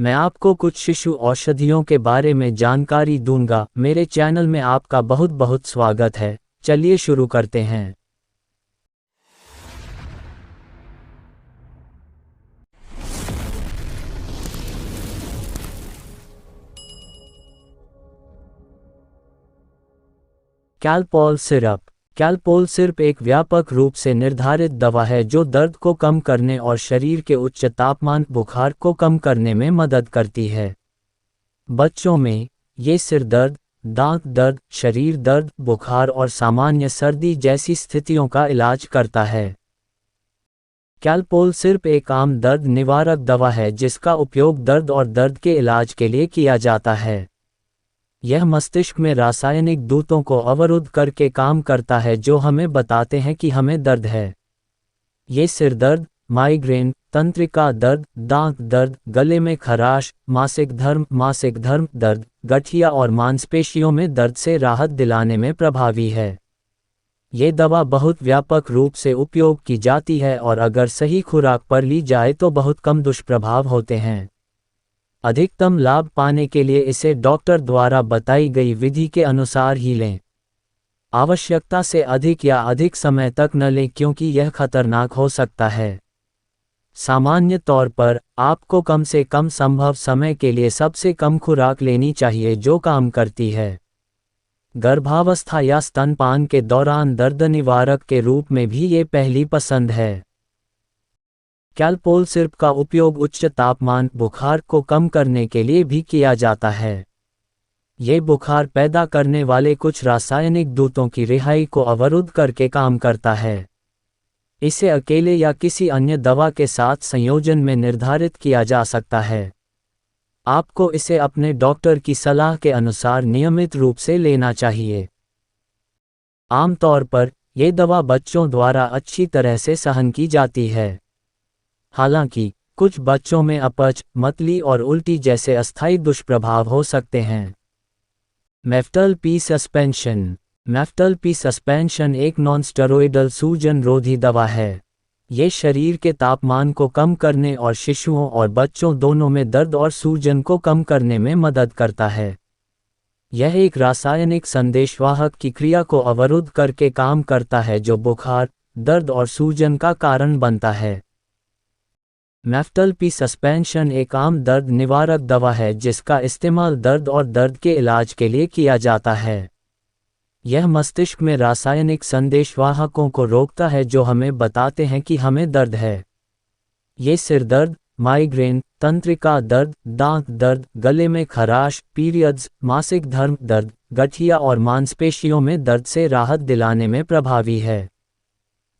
मैं आपको कुछ शिशु औषधियों के बारे में जानकारी दूंगा। मेरे चैनल में आपका बहुत बहुत स्वागत है। चलिए शुरू करते हैं। Calpol syrup. कैलपोल सिरप एक व्यापक रूप से निर्धारित दवा है जो दर्द को कम करने और शरीर के उच्च तापमान बुखार को कम करने में मदद करती है। बच्चों में ये सिर दर्द, दांत दर्द, शरीर दर्द, बुखार और सामान्य सर्दी जैसी स्थितियों का इलाज करता है। कैलपोल सिरप एक आम दर्द निवारक दवा है जिसका उपयोग दर्द और दर्द के इलाज के लिए किया जाता है। यह मस्तिष्क में रासायनिक दूतों को अवरुद्ध करके काम करता है जो हमें बताते हैं कि हमें दर्द है। ये सिर दर्द, माइग्रेन, तंत्रिका दर्द, दांत दर्द, गले में खराश, मासिक धर्म दर्द, गठिया और मांसपेशियों में दर्द से राहत दिलाने में प्रभावी है। ये दवा बहुत व्यापक रूप से उपयोग की जाती है और अगर सही खुराक पर ली जाए तो बहुत कम दुष्प्रभाव होते हैं। अधिकतम लाभ पाने के लिए इसे डॉक्टर द्वारा बताई गई विधि के अनुसार ही लें। आवश्यकता से अधिक या अधिक समय तक न लें क्योंकि यह खतरनाक हो सकता है। सामान्य तौर पर आपको कम से कम संभव समय के लिए सबसे कम खुराक लेनी चाहिए जो काम करती है। गर्भावस्था या स्तनपान के दौरान दर्द निवारक के रूप में भी ये पहली पसंद है। कैलपोल सिरप का उपयोग उच्च तापमान बुखार को कम करने के लिए भी किया जाता है। ये बुखार पैदा करने वाले कुछ रासायनिक दूतों की रिहाई को अवरुद्ध करके काम करता है। इसे अकेले या किसी अन्य दवा के साथ संयोजन में निर्धारित किया जा सकता है। आपको इसे अपने डॉक्टर की सलाह के अनुसार नियमित रूप से लेना चाहिए। आमतौर पर यह दवा बच्चों द्वारा अच्छी तरह से सहन की जाती है। हालांकि कुछ बच्चों में अपच, मतली और उल्टी जैसे अस्थायी दुष्प्रभाव हो सकते हैं। Meftal P suspension. Meftal P suspension एक नॉन-स्टेरॉयडल सूजन रोधी दवा है। ये शरीर के तापमान को कम करने और शिशुओं और बच्चों दोनों में दर्द और सूजन को कम करने में मदद करता है। यह एक रासायनिक संदेशवाहक की क्रिया को अवरुद्ध करके काम करता है जो बुखार, दर्द और सूजन का कारण बनता है। मेफ्टल पी सस्पेंशन एक आम दर्द निवारक दवा है जिसका इस्तेमाल दर्द और दर्द के इलाज के लिए किया जाता है। यह मस्तिष्क में रासायनिक संदेशवाहकों को रोकता है जो हमें बताते हैं कि हमें दर्द है। ये सिर दर्द, माइग्रेन, तंत्रिका दर्द, दांत दर्द, गले में खराश, पीरियड्स, मासिक धर्म दर्द, गठिया और मांसपेशियों में दर्द से राहत दिलाने में प्रभावी है।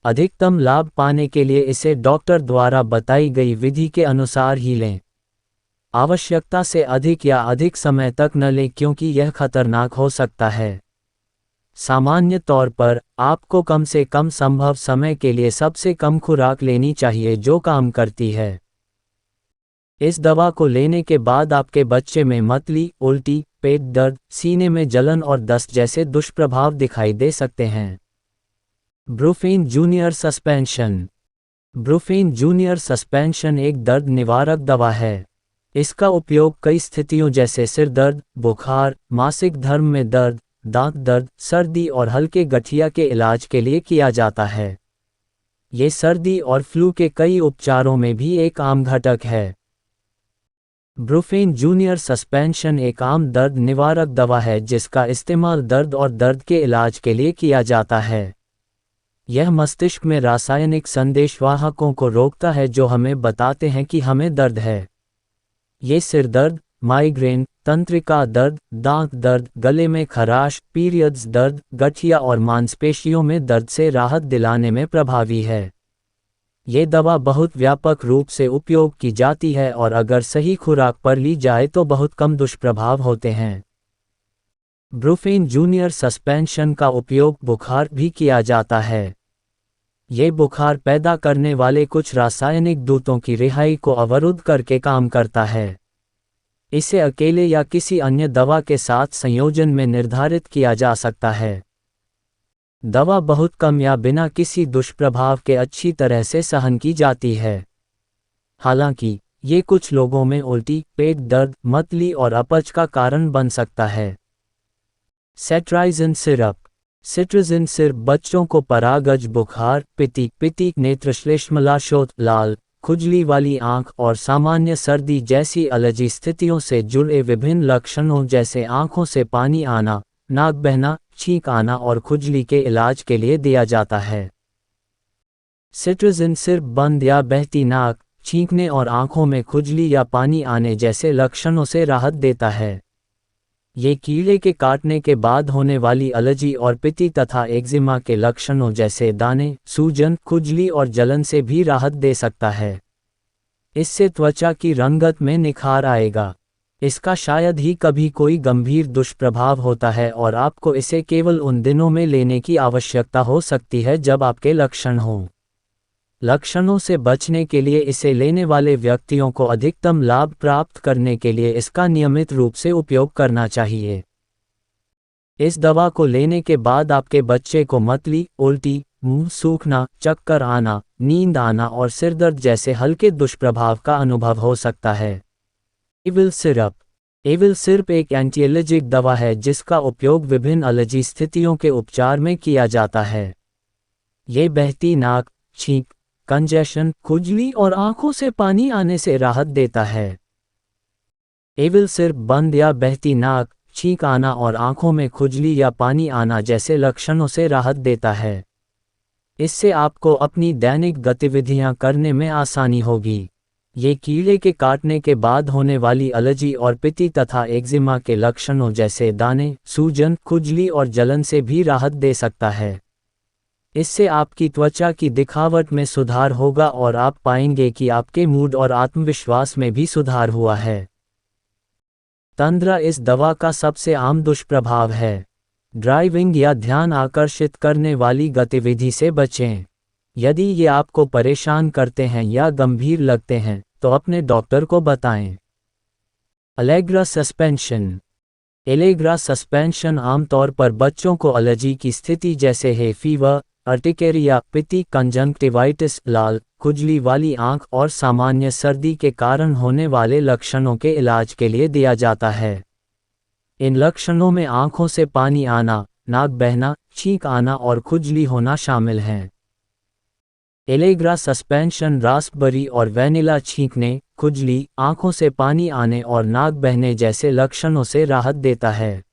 अधिकतम लाभ पाने के लिए इसे डॉक्टर द्वारा बताई गई विधि के अनुसार ही लें। आवश्यकता से अधिक या अधिक समय तक न लें क्योंकि यह खतरनाक हो सकता है। सामान्य तौर पर आपको कम से कम संभव समय के लिए सबसे कम खुराक लेनी चाहिए जो काम करती है। इस दवा को लेने के बाद आपके बच्चे में मतली, उल्टी, पेट दर्द, सीने में जलन और दस्त जैसे दुष्प्रभाव दिखाई दे सकते हैं। Brufen junior suspension. Brufen junior suspension एक दर्द निवारक दवा है। इसका उपयोग कई स्थितियों जैसे सिर दर्द, बुखार, मासिक धर्म में दर्द, दांत दर्द, सर्दी और हल्के गठिया के इलाज के लिए किया जाता है। ये सर्दी और फ्लू के कई उपचारों में भी एक आम घटक है। ब्रूफेन जूनियर सस्पेंशन एक आम दर्द निवारक दवा है जिसका इस्तेमाल दर्द और दर्द के इलाज के लिए किया जाता है। यह मस्तिष्क में रासायनिक संदेशवाहकों को रोकता है जो हमें बताते हैं कि हमें दर्द है। ये सिर दर्द, माइग्रेन, तंत्रिका दर्द, दांत दर्द, गले में खराश, पीरियड्स दर्द, गठिया और मांसपेशियों में दर्द से राहत दिलाने में प्रभावी है। ये दवा बहुत व्यापक रूप से उपयोग की जाती है और अगर सही खुराक पर ली जाए तो बहुत कम दुष्प्रभाव होते हैं। ब्रूफेन जूनियर सस्पेंशन का उपयोग बुखार भी किया जाता है। ये बुखार पैदा करने वाले कुछ रासायनिक दूतों की रिहाई को अवरुद्ध करके काम करता है। इसे अकेले या किसी अन्य दवा के साथ संयोजन में निर्धारित किया जा सकता है। दवा बहुत कम या बिना किसी दुष्प्रभाव के अच्छी तरह से सहन की जाती है। हालांकि ये कुछ लोगों में उल्टी, पेट दर्द, मतली और अपच का कारण बन सकता है। सेट्राइजिन सिरप। सिट्राजिन सिरप बच्चों को परागज बुखार, पित्ती, नेत्रश्लेष्मलाशोथ, लाल, खुजली वाली आंख और सामान्य सर्दी जैसी एलर्जी स्थितियों से जुड़े विभिन्न लक्षणों जैसे आंखों से पानी आना, नाक बहना, छींक आना और खुजली के इलाज के लिए दिया जाता है। सिट्राजिन सिरप बंद या बहती नाक, छींकने और आंखों में खुजली या पानी आने जैसे लक्षणों से राहत देता है। ये कीड़े के काटने के बाद होने वाली एलर्जी और पित्ती तथा एक्जिमा के लक्षणों जैसे दाने, सूजन, खुजली और जलन से भी राहत दे सकता है। इससे त्वचा की रंगत में निखार आएगा। इसका शायद ही कभी कोई गंभीर दुष्प्रभाव होता है और आपको इसे केवल उन दिनों में लेने की आवश्यकता हो सकती है जब आपके लक्षण हों। लक्षणों से बचने के लिए इसे लेने वाले व्यक्तियों को अधिकतम लाभ प्राप्त करने के लिए इसका नियमित रूप से उपयोग करना चाहिए। इस दवा को लेने के बाद आपके बच्चे को मतली, उल्टी, मुंह सूखना, चक्कर आना, नींद आना और सिरदर्द जैसे हल्के दुष्प्रभाव का अनुभव हो सकता है। Avil syrup. एविल सिरप एक एंटी-एलर्जिक दवा है जिसका उपयोग विभिन्न एलर्जी स्थितियों के उपचार में किया जाता है। ये बहती नाक, छींक, कंजेशन, खुजली और आंखों से पानी आने से राहत देता है। एविल सिरप बंद या बहती नाक, छींक आना और आंखों में खुजली या पानी आना जैसे लक्षणों से राहत देता है। इससे आपको अपनी दैनिक गतिविधियां करने में आसानी होगी। ये कीड़े के काटने के बाद होने वाली एलर्जी और पित्ती तथा एक्जिमा के लक्षणों जैसे दाने, सूजन, खुजली और जलन से भी राहत दे सकता है। इससे आपकी त्वचा की दिखावट में सुधार होगा और आप पाएंगे कि आपके मूड और आत्मविश्वास में भी सुधार हुआ है। तंद्रा इस दवा का सबसे आम दुष्प्रभाव है। ड्राइविंग या ध्यान आकर्षित करने वाली गतिविधि से बचें। यदि ये आपको परेशान करते हैं या गंभीर लगते हैं तो अपने डॉक्टर को बताएं। Allegra suspension. एलेग्रा सस्पेंशन आमतौर पर बच्चों को एलर्जी की स्थिति जैसे है फीवर, अर्टिकेरिया, पित्ती, कंजंक्टिवाइटिस, लाल, खुजली वाली आंख और सामान्य सर्दी के कारण होने वाले लक्षणों के इलाज के लिए दिया जाता है। इन लक्षणों में आंखों से पानी आना, नाक बहना, छींक आना और खुजली होना शामिल हैं। एलेग्रा सस्पेंशन रास्पबेरी और वैनिला छींकने, खुजली, आंखों से पानी आने और नाक बहने जैसे लक्षणों से राहत देता है।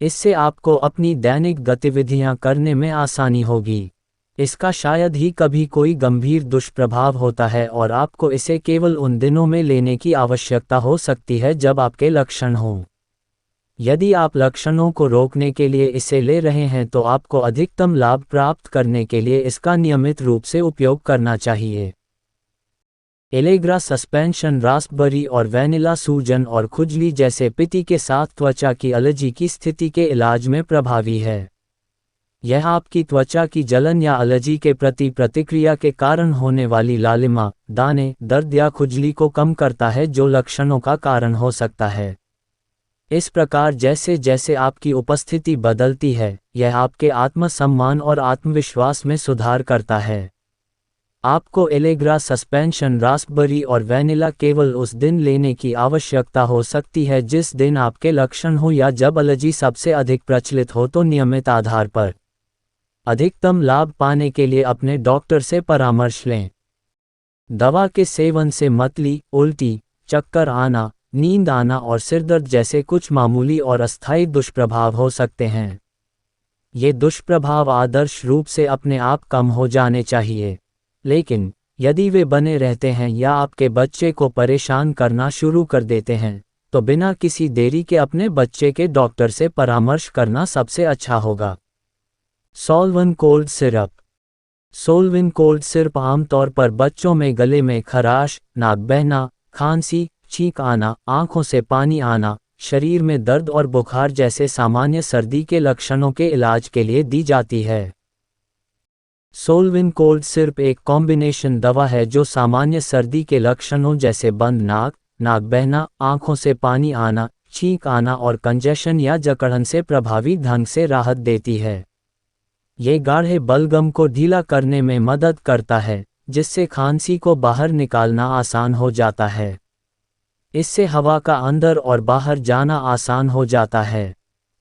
इससे आपको अपनी दैनिक गतिविधियां करने में आसानी होगी। इसका शायद ही कभी कोई गंभीर दुष्प्रभाव होता है और आपको इसे केवल उन दिनों में लेने की आवश्यकता हो सकती है जब आपके लक्षण हों। यदि आप लक्षणों को रोकने के लिए इसे ले रहे हैं तो आपको अधिकतम लाभ प्राप्त करने के लिए इसका नियमित रूप से उपयोग करना चाहिए। एलेग्रा सस्पेंशन रास्पबेरी और वैनिला सूजन और खुजली जैसे पित्ती के साथ त्वचा की एलर्जी की स्थिति के इलाज में प्रभावी है। यह आपकी त्वचा की जलन या एलर्जी के प्रति प्रतिक्रिया के कारण होने वाली लालिमा, दाने, दर्द या खुजली को कम करता है जो लक्षणों का कारण हो सकता है। इस प्रकार जैसे जैसे आपकी उपस्थिति बदलती है, यह आपके आत्मसम्मान और आत्मविश्वास में सुधार करता है। आपको एलेग्रा सस्पेंशन रास्पबेरी और वैनिला केवल उस दिन लेने की आवश्यकता हो सकती है जिस दिन आपके लक्षण हो या जब एलर्जी सबसे अधिक प्रचलित हो तो नियमित आधार पर। अधिकतम लाभ पाने के लिए अपने डॉक्टर से परामर्श लें। दवा के सेवन से मतली, उल्टी, चक्कर आना, नींद आना और सिरदर्द जैसे कुछ मामूली और अस्थायी दुष्प्रभाव हो सकते हैं। ये दुष्प्रभाव आदर्श रूप से अपने आप कम हो जाने चाहिए, लेकिन यदि वे बने रहते हैं या आपके बच्चे को परेशान करना शुरू कर देते हैं तो बिना किसी देरी के अपने बच्चे के डॉक्टर से परामर्श करना सबसे अच्छा होगा। सोलविन कोल्ड सिरप। सोलविन कोल्ड सिरप आमतौर पर बच्चों में गले में खराश, नाक बहना, खांसी, छींक आना, आंखों से पानी आना, शरीर में दर्द और बुखार जैसे सामान्य सर्दी के लक्षणों के इलाज के लिए दी जाती है। सोलविन कोल्ड सिरप एक कॉम्बिनेशन दवा है जो सामान्य सर्दी के लक्षणों जैसे बंद नाक, नाक बहना, आंखों से पानी आना, छींक आना और कंजेशन या जकड़न से प्रभावी ढंग से राहत देती है। ये गाढ़े बलगम को ढीला करने में मदद करता है, जिससे खांसी को बाहर निकालना आसान हो जाता है। इससे हवा का अंदर और बाहर जाना आसान हो जाता है।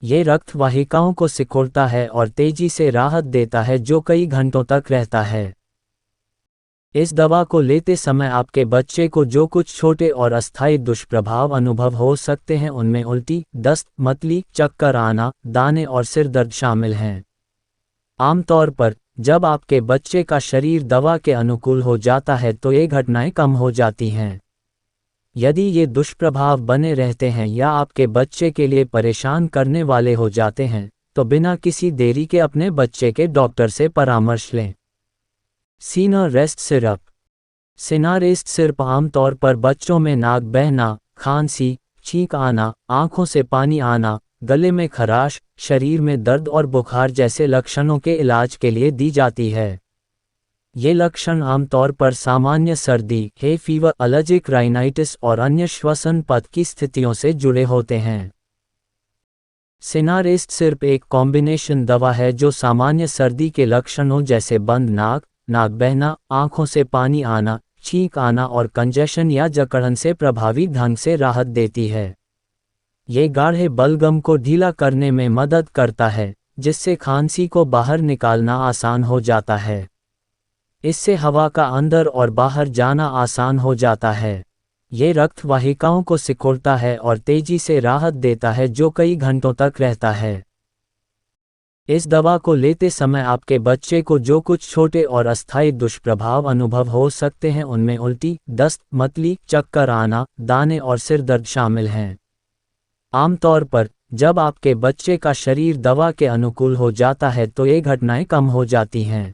ये रक्त वाहिकाओं को सिकुड़ता है और तेजी से राहत देता है जो कई घंटों तक रहता है। इस दवा को लेते समय आपके बच्चे को जो कुछ छोटे और अस्थायी दुष्प्रभाव अनुभव हो सकते हैं उनमें उल्टी, दस्त, मतली, चक्कर आना, दाने और सिर दर्द शामिल हैं। आमतौर पर जब आपके बच्चे का शरीर दवा के अनुकूल हो जाता है तो ये घटनाएं कम हो जाती हैं। यदि ये दुष्प्रभाव बने रहते हैं या आपके बच्चे के लिए परेशान करने वाले हो जाते हैं तो बिना किसी देरी के अपने बच्चे के डॉक्टर से परामर्श लें। Sinarest syrup. सिनारेस्ट सिरप आमतौर पर बच्चों में नाक बहना, खांसी, छींक आना, आंखों से पानी आना, गले में खराश, शरीर में दर्द और बुखार जैसे लक्षणों के इलाज के लिए दी जाती है। ये लक्षण आमतौर पर सामान्य सर्दी, हे फीवर, एलर्जिक राइनाइटिस और अन्य श्वसन पथ की स्थितियों से जुड़े होते हैं। सिनारेस्ट सिर्फ एक कॉम्बिनेशन दवा है जो सामान्य सर्दी के लक्षणों जैसे बंद नाक, नाक बहना, आंखों से पानी आना, छींक आना और कंजेशन या जकड़न से प्रभावी ढंग से राहत देती है। ये गाढ़े बलगम को ढीला करने में मदद करता है, जिससे खांसी को बाहर निकालना आसान हो जाता है। इससे हवा का अंदर और बाहर जाना आसान हो जाता है। ये रक्त वाहिकाओं को सिकुड़ता है और तेजी से राहत देता है जो कई घंटों तक रहता है। इस दवा को लेते समय आपके बच्चे को जो कुछ छोटे और अस्थायी दुष्प्रभाव अनुभव हो सकते हैं उनमें उल्टी, दस्त, मतली, चक्कर आना, दाने और सिर दर्द शामिल हैं। आमतौर पर जब आपके बच्चे का शरीर दवा के अनुकूल हो जाता है तो ये घटनाएं कम हो जाती हैं।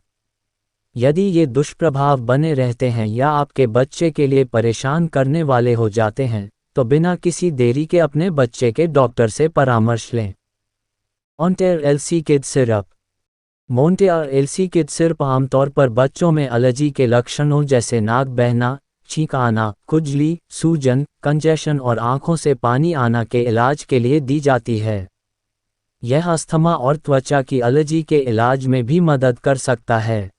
यदि ये दुष्प्रभाव बने रहते हैं या आपके बच्चे के लिए परेशान करने वाले हो जाते हैं तो बिना किसी देरी के अपने बच्चे के डॉक्टर से परामर्श लें। Montair LC kid syrup. Montair LC kid syrup आमतौर पर बच्चों में एलर्जी के लक्षणों जैसे नाक बहना, छींक आना, खुजली, सूजन, कंजेशन और आंखों से पानी आना के इलाज के लिए दी जाती है। यह अस्थमा और त्वचा की एलर्जी के इलाज में भी मदद कर सकता है।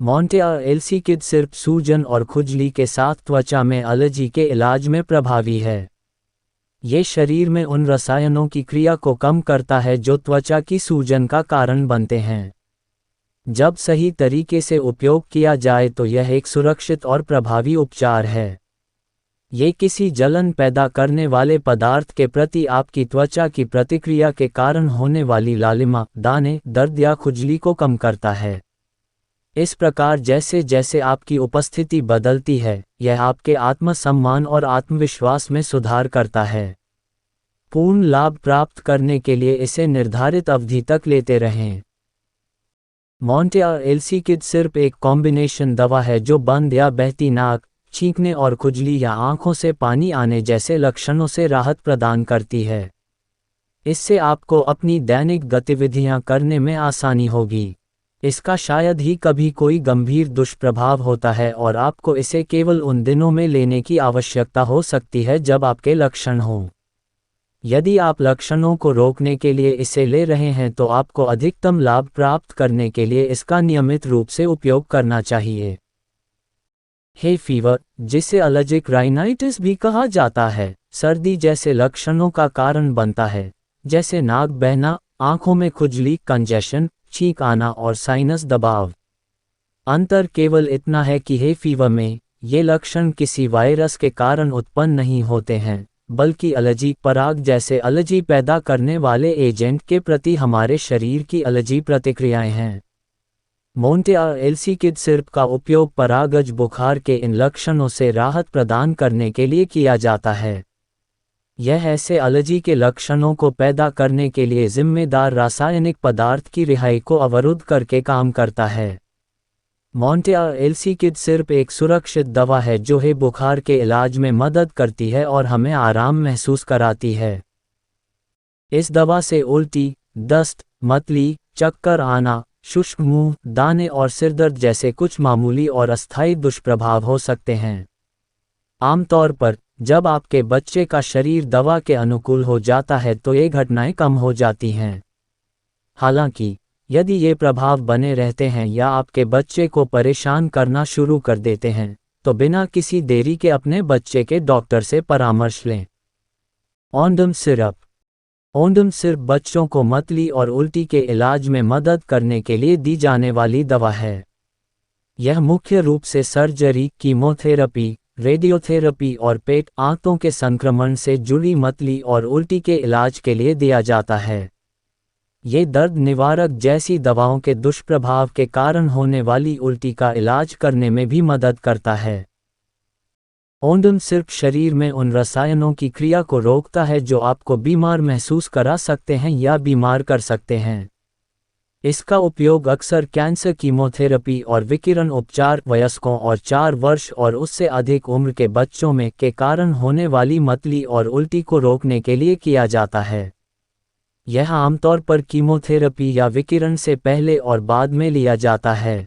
मोंटेयर एलसी किड सिर्फ सूजन और खुजली के साथ त्वचा में एलर्जी के इलाज में प्रभावी है। ये शरीर में उन रसायनों की क्रिया को कम करता है जो त्वचा की सूजन का कारण बनते हैं। जब सही तरीके से उपयोग किया जाए तो यह एक सुरक्षित और प्रभावी उपचार है। ये किसी जलन पैदा करने वाले पदार्थ के प्रति आपकी त्वचा की प्रतिक्रिया के कारण होने वाली लालिमा, दाने, दर्द या खुजली को कम करता है। इस प्रकार जैसे जैसे आपकी उपस्थिति बदलती है, यह आपके आत्मसम्मान और आत्मविश्वास में सुधार करता है। पूर्ण लाभ प्राप्त करने के लिए इसे निर्धारित अवधि तक लेते रहें। मोंटेयर एलसी किड सिर्फ एक कॉम्बिनेशन दवा है जो बंद या बहती नाक, छींकने और खुजली या आंखों से पानी आने जैसे लक्षणों से राहत प्रदान करती है। इससे आपको अपनी दैनिक गतिविधियां करने में आसानी होगी। इसका शायद ही कभी कोई गंभीर दुष्प्रभाव होता है और आपको इसे केवल उन दिनों में लेने की आवश्यकता हो सकती है जब आपके लक्षण हों। यदि आप लक्षणों को रोकने के लिए इसे ले रहे हैं तो आपको अधिकतम लाभ प्राप्त करने के लिए इसका नियमित रूप से उपयोग करना चाहिए। हे फीवर, जिसे एलर्जिक राइनाइटिस भी कहा जाता है, सर्दी जैसे लक्षणों का कारण बनता है, जैसे नाक बहना, आंखों में खुजली, कंजेशन, छींक आना और साइनस दबाव। अंतर केवल इतना है कि हे फीवर में ये लक्षण किसी वायरस के कारण उत्पन्न नहीं होते हैं, बल्कि एलर्जी, पराग जैसे एलर्जी पैदा करने वाले एजेंट के प्रति हमारे शरीर की एलर्जी प्रतिक्रियाएं हैं। मोंटेयर एलसी किड सिरप का उपयोग परागज बुखार के इन लक्षणों से राहत प्रदान करने के लिए किया जाता है। यह ऐसे एलर्जी के लक्षणों को पैदा करने के लिए जिम्मेदार रासायनिक पदार्थ की रिहाई को अवरुद्ध करके काम करता है। मोंटेयर एलसी किड सिर्फ एक सुरक्षित दवा है जो है बुखार के इलाज में मदद करती है और हमें आराम महसूस कराती है। इस दवा से उल्टी, दस्त, मतली, चक्कर आना, शुष्क मुंह, दाने और सिरदर्द जैसे कुछ मामूली और अस्थायी दुष्प्रभाव हो सकते हैं। आमतौर पर जब आपके बच्चे का शरीर दवा के अनुकूल हो जाता है तो ये घटनाएं कम हो जाती हैं। हालांकि यदि ये प्रभाव बने रहते हैं या आपके बच्चे को परेशान करना शुरू कर देते हैं, तो बिना किसी देरी के अपने बच्चे के डॉक्टर से परामर्श लें। ओंडम सिरप। ओंडम सिरप बच्चों को मतली और उल्टी के इलाज में मदद करने के लिए दी जाने वाली दवा है। यह मुख्य रूप से सर्जरी, कीमोथेरेपी, रेडियोथेरेपी और पेट आंतों के संक्रमण से जुड़ी मतली और उल्टी के इलाज के लिए दिया जाता है। ये दर्द निवारक जैसी दवाओं के दुष्प्रभाव के कारण होने वाली उल्टी का इलाज करने में भी मदद करता है। ओंडम सिर्फ शरीर में उन रसायनों की क्रिया को रोकता है जो आपको बीमार महसूस करा सकते हैं या बीमार कर सकते हैं। इसका उपयोग अक्सर कैंसर, कीमोथेरेपी और विकिरण उपचार, वयस्कों और 4 वर्ष और उससे अधिक उम्र के बच्चों में के कारण होने वाली मतली और उल्टी को रोकने के लिए किया जाता है। यह आमतौर पर कीमोथेरेपी या विकिरण से पहले और बाद में लिया जाता है।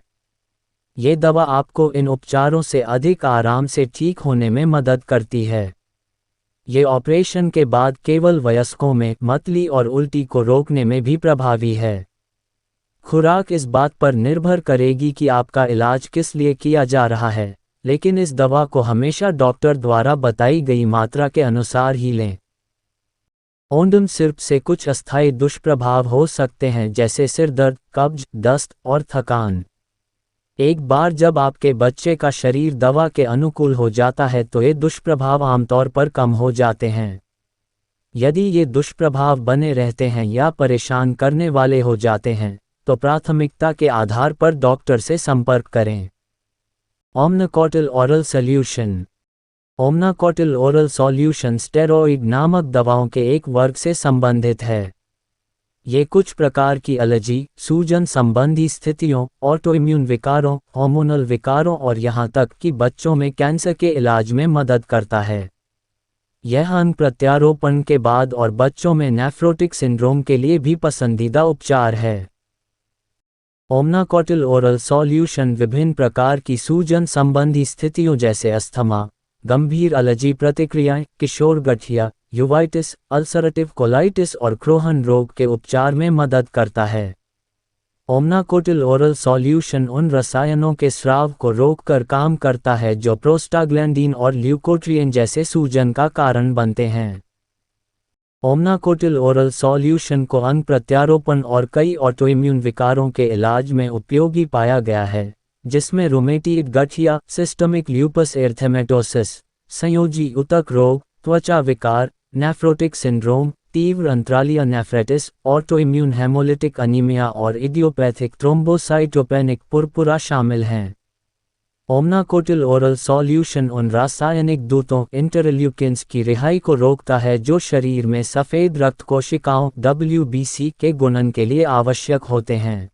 ये दवा आपको इन उपचारों से अधिक आराम से ठीक होने में मदद करती है। ये ऑपरेशन के बाद केवल वयस्कों में मतली और उल्टी को रोकने में भी प्रभावी है। खुराक इस बात पर निर्भर करेगी कि आपका इलाज किस लिए किया जा रहा है, लेकिन इस दवा को हमेशा डॉक्टर द्वारा बताई गई मात्रा के अनुसार ही लें। ओंडम सिरप से कुछ अस्थायी दुष्प्रभाव हो सकते हैं जैसे सिर दर्द, कब्ज, दस्त और थकान। एक बार जब आपके बच्चे का शरीर दवा के अनुकूल हो जाता है तो ये दुष्प्रभाव आमतौर पर कम हो जाते हैं। यदि ये दुष्प्रभाव बने रहते हैं या परेशान करने वाले हो जाते हैं, तो प्राथमिकता के आधार पर डॉक्टर से संपर्क करें। Omnacortil oral solution. Omnacortil oral solution steroid नामक दवाओं के एक वर्ग से संबंधित है। ये कुछ प्रकार की एलर्जी, सूजन संबंधी स्थितियों, ऑटोइम्यून विकारों, हार्मोनल विकारों और यहाँ तक कि बच्चों में कैंसर के इलाज में मदद करता है। यह अंग प्रत्यारोपण के बाद और बच्चों में नेफ्रोटिक सिंड्रोम के लिए भी पसंदीदा उपचार है। ओमनाकोटिल ओरल सॉल्यूशन विभिन्न प्रकार की सूजन संबंधी स्थितियों जैसे अस्थमा, गंभीर एलर्जी प्रतिक्रियाएं, किशोर गठिया, यूवाइटिस, अल्सरेटिव कोलाइटिस और क्रोहन रोग के उपचार में मदद करता है। ओमनाकोटिल ओरल सॉल्यूशन उन रसायनों के स्राव को रोककर काम करता है जो प्रोस्टाग्लैंडिन और ल्यूकोट्रिएन जैसे सूजन का कारण बनते हैं। ओमनाकोटिल ओरल सॉल्यूशन को अंग प्रत्यारोपण और कई ऑटोइम्यून विकारों के इलाज में उपयोगी पाया गया है, जिसमें रूमेटिड गठिया, सिस्टमिक ल्यूपस एरिथेमेटोसिस, संयोजी ऊतक रोग, त्वचा विकार, नेफ्रोटिक सिंड्रोम, तीव्र अंतरालीय नेफ्राइटिस, ऑटोइम्यून हेमोलिटिक अनीमिया और इडियोपैथिक थ्रोम्बोसाइटोपेनिक पुरपुरा शामिल हैं। ओमनाकोटिल ओरल सॉल्यूशन उन रासायनिक दूतों इंटरल्यूकिन्स की रिहाई को रोकता है जो शरीर में सफ़ेद रक्त कोशिकाओं WBC के गुणन के लिए आवश्यक होते हैं।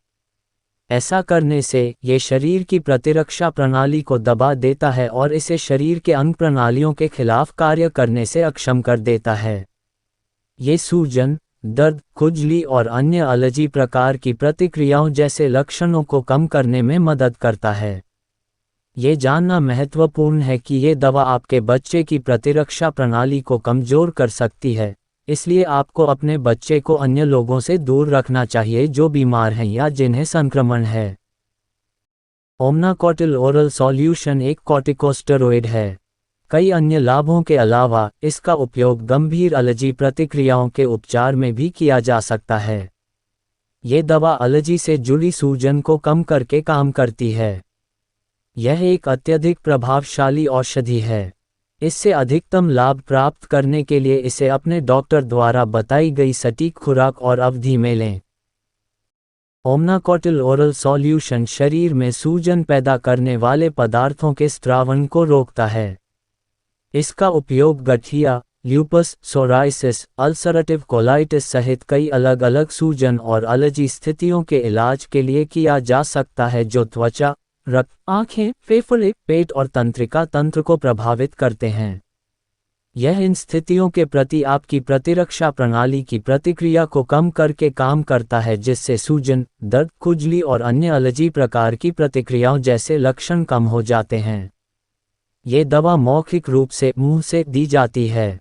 ऐसा करने से ये शरीर की प्रतिरक्षा प्रणाली को दबा देता है और इसे शरीर के अंग प्रणालियों के खिलाफ कार्य करने से अक्षम कर देता है। ये सूजन, दर्द, खुजली और अन्य एलर्जी प्रकार की प्रतिक्रियाओं जैसे लक्षणों को कम करने में मदद करता है। ये जानना महत्वपूर्ण है कि ये दवा आपके बच्चे की प्रतिरक्षा प्रणाली को कमज़ोर कर सकती है, इसलिए आपको अपने बच्चे को अन्य लोगों से दूर रखना चाहिए जो बीमार हैं या जिन्हें संक्रमण है। ओमनाकोटिल ओरल सॉल्यूशन एक कॉर्टिकोस्टेरॉइड है। कई अन्य लाभों के अलावा इसका उपयोग गंभीर एलर्जी प्रतिक्रियाओं के उपचार में भी किया जा सकता है। ये दवा एलर्जी से जुड़ी सूजन को कम करके काम करती है। यह एक अत्यधिक प्रभावशाली औषधि है। इससे अधिकतम लाभ प्राप्त करने के लिए इसे अपने डॉक्टर द्वारा बताई गई सटीक खुराक और अवधि में लें। ओमनाकोटिल ओरल सॉल्यूशन शरीर में सूजन पैदा करने वाले पदार्थों के स्त्रावन को रोकता है। इसका उपयोग गठिया, ल्यूपस, सोराइसिस, अल्सरेटिव कोलाइटिस सहित कई अलग अलग सूजन और एलर्जी स्थितियों के इलाज के लिए किया जा सकता है जो त्वचा, रक्त, आँखें, फेफड़े, पेट और तंत्रिका तंत्र को प्रभावित करते हैं। यह इन स्थितियों के प्रति आपकी प्रतिरक्षा प्रणाली की प्रतिक्रिया को कम करके काम करता है जिससे सूजन, दर्द, खुजली और अन्य एलर्जी प्रकार की प्रतिक्रियाओं जैसे लक्षण कम हो जाते हैं। ये दवा मौखिक रूप से मुंह से दी जाती है।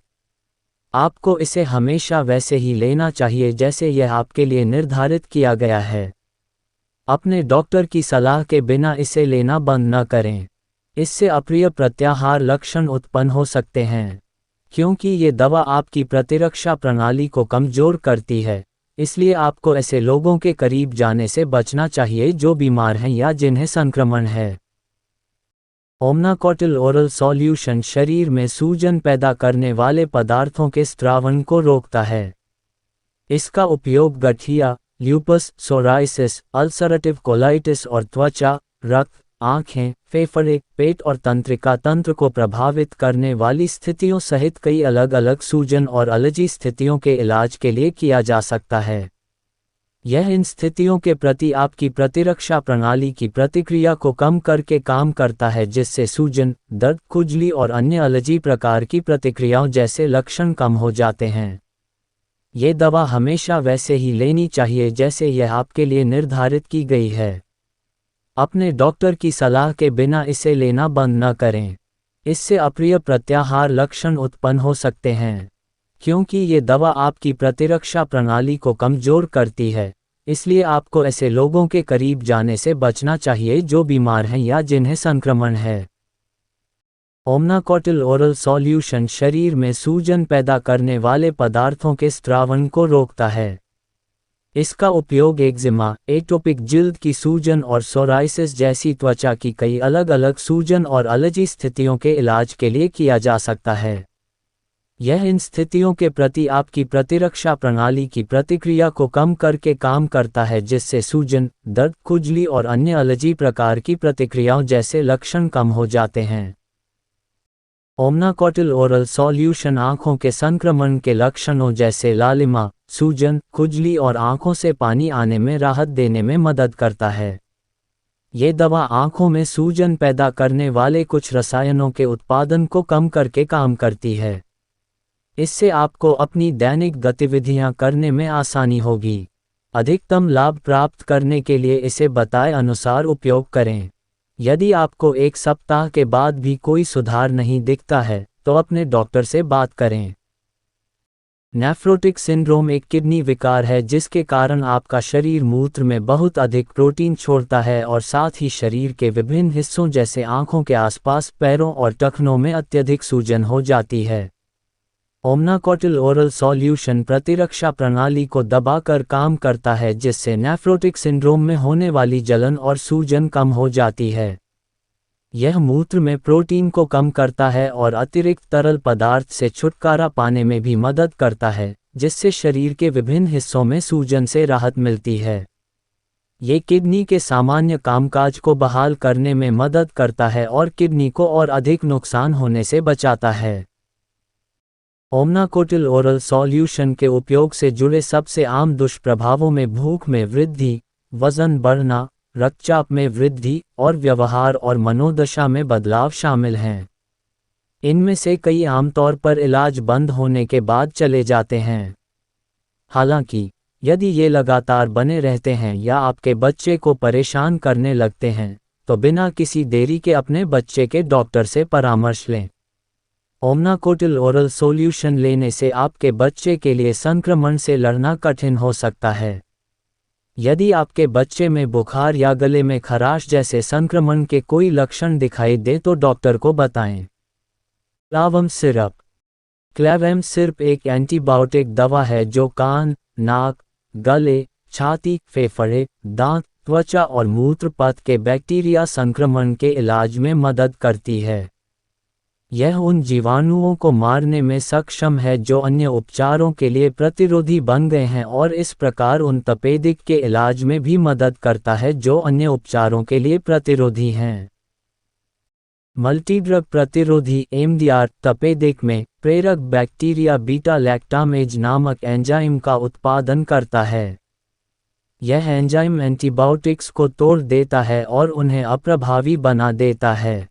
आपको इसे हमेशा वैसे ही लेना चाहिए जैसे यह आपके लिए निर्धारित किया गया है। अपने डॉक्टर की सलाह के बिना इसे लेना बंद न करें। इससे अप्रिय प्रत्याहार लक्षण उत्पन्न हो सकते हैं। क्योंकि ये दवा आपकी प्रतिरक्षा प्रणाली को कमजोर करती है, इसलिए आपको ऐसे लोगों के करीब जाने से बचना चाहिए जो बीमार हैं या जिन्हें संक्रमण है। ओमनाकोटिल ओरल सॉल्यूशन शरीर में सूजन पैदा करने वाले पदार्थों के स्त्रावन को रोकता है। इसका उपयोग गठिया, ल्यूपस, सोराइसिस, अल्सरेटिव कोलाइटिस और त्वचा, रक्त, आँखें, फेफड़े, पेट और तंत्रिका तंत्र को प्रभावित करने वाली स्थितियों सहित कई अलग अलग सूजन और एलर्जी स्थितियों के इलाज के लिए किया जा सकता है। यह इन स्थितियों के प्रति आपकी प्रतिरक्षा प्रणाली की प्रतिक्रिया को कम करके काम करता है, जिससे सूजन, दर्द, खुजली और अन्य एलर्जी प्रकार की प्रतिक्रियाओं जैसे लक्षण कम हो जाते हैं। ये दवा हमेशा वैसे ही लेनी चाहिए जैसे यह आपके लिए निर्धारित की गई है। अपने डॉक्टर की सलाह के बिना इसे लेना बंद न करें। इससे अप्रिय प्रत्याहार लक्षण उत्पन्न हो सकते हैं। क्योंकि ये दवा आपकी प्रतिरक्षा प्रणाली को कमजोर करती है, इसलिए आपको ऐसे लोगों के करीब जाने से बचना चाहिए जो बीमार हैं या जिन्हें संक्रमण है। ओमनाकोटिल ओरल सॉल्यूशन शरीर में सूजन पैदा करने वाले पदार्थों के स्त्रावन को रोकता है। इसका उपयोग एक्जिमा, एटोपिक जिल्द की सूजन और सोराइसिस जैसी त्वचा की कई अलग अलग सूजन और एलर्जी स्थितियों के इलाज के लिए किया जा सकता है। यह इन स्थितियों के प्रति आपकी प्रतिरक्षा प्रणाली की प्रतिक्रिया को कम करके काम करता है, जिससे सूजन, दर्द, खुजली और अन्य एलर्जी प्रकार की प्रतिक्रियाओं जैसे लक्षण कम हो जाते हैं। ओमनाकोटिल ओरल सॉल्यूशन आँखों के संक्रमण के लक्षणों जैसे लालिमा, सूजन, खुजली और आँखों से पानी आने में राहत देने में मदद करता है। ये दवा आँखों में सूजन पैदा करने वाले कुछ रसायनों के उत्पादन को कम करके काम करती है। इससे आपको अपनी दैनिक गतिविधियां करने में आसानी होगी। अधिकतम लाभ प्राप्त करने के लिए इसे बताए अनुसार उपयोग करें। यदि आपको 1 सप्ताह के बाद भी कोई सुधार नहीं दिखता है, तो अपने डॉक्टर से बात करें। नेफ्रोटिक सिंड्रोम एक किडनी विकार है जिसके कारण आपका शरीर मूत्र में बहुत अधिक प्रोटीन छोड़ता है और साथ ही शरीर के विभिन्न हिस्सों जैसे आंखों के आसपास, पैरों और टखनों में अत्यधिक सूजन हो जाती है। ओमनाकोटिल ओरल सॉल्यूशन प्रतिरक्षा प्रणाली को दबाकर काम करता है, जिससे नेफ्रोटिक सिंड्रोम में होने वाली जलन और सूजन कम हो जाती है। यह मूत्र में प्रोटीन को कम करता है और अतिरिक्त तरल पदार्थ से छुटकारा पाने में भी मदद करता है, जिससे शरीर के विभिन्न हिस्सों में सूजन से राहत मिलती है। ये किडनी के सामान्य कामकाज को बहाल करने में मदद करता है और किडनी को और अधिक नुकसान होने से बचाता है। ओमनाकोटिल ओरल सॉल्यूशन के उपयोग से जुड़े सबसे आम दुष्प्रभावों में भूख में वृद्धि, वजन बढ़ना, रक्तचाप में वृद्धि और व्यवहार और मनोदशा में बदलाव शामिल हैं। इनमें से कई आमतौर पर इलाज बंद होने के बाद चले जाते हैं। हालांकि, यदि ये लगातार बने रहते हैं या आपके बच्चे को परेशान करने लगते हैं, तो बिना किसी देरी के अपने बच्चे के डॉक्टर से परामर्श लें। ओमनाकोटिल ओरल सॉल्यूशन लेने से आपके बच्चे के लिए संक्रमण से लड़ना कठिन हो सकता है। यदि आपके बच्चे में बुखार या गले में खराश जैसे संक्रमण के कोई लक्षण दिखाई दे तो डॉक्टर को बताएं। क्लावम सिरप। क्लेवम सिरप एक एंटीबायोटिक दवा है जो कान, नाक, गले, छाती, फेफड़े, दांत, त्वचा और मूत्र पथ के बैक्टीरिया संक्रमण के इलाज में मदद करती है। यह उन जीवाणुओं को मारने में सक्षम है जो अन्य उपचारों के लिए प्रतिरोधी बन गए हैं और इस प्रकार उन तपेदिक के इलाज में भी मदद करता है जो अन्य उपचारों के लिए प्रतिरोधी हैं। मल्टीड्रग प्रतिरोधी (MDR) तपेदिक में प्रेरक बैक्टीरिया बीटा लैक्टामेज नामक एंजाइम का उत्पादन करता है। यह एंजाइम एंटीबायोटिक्स को तोड़ देता है और उन्हें अप्रभावी बना देता है।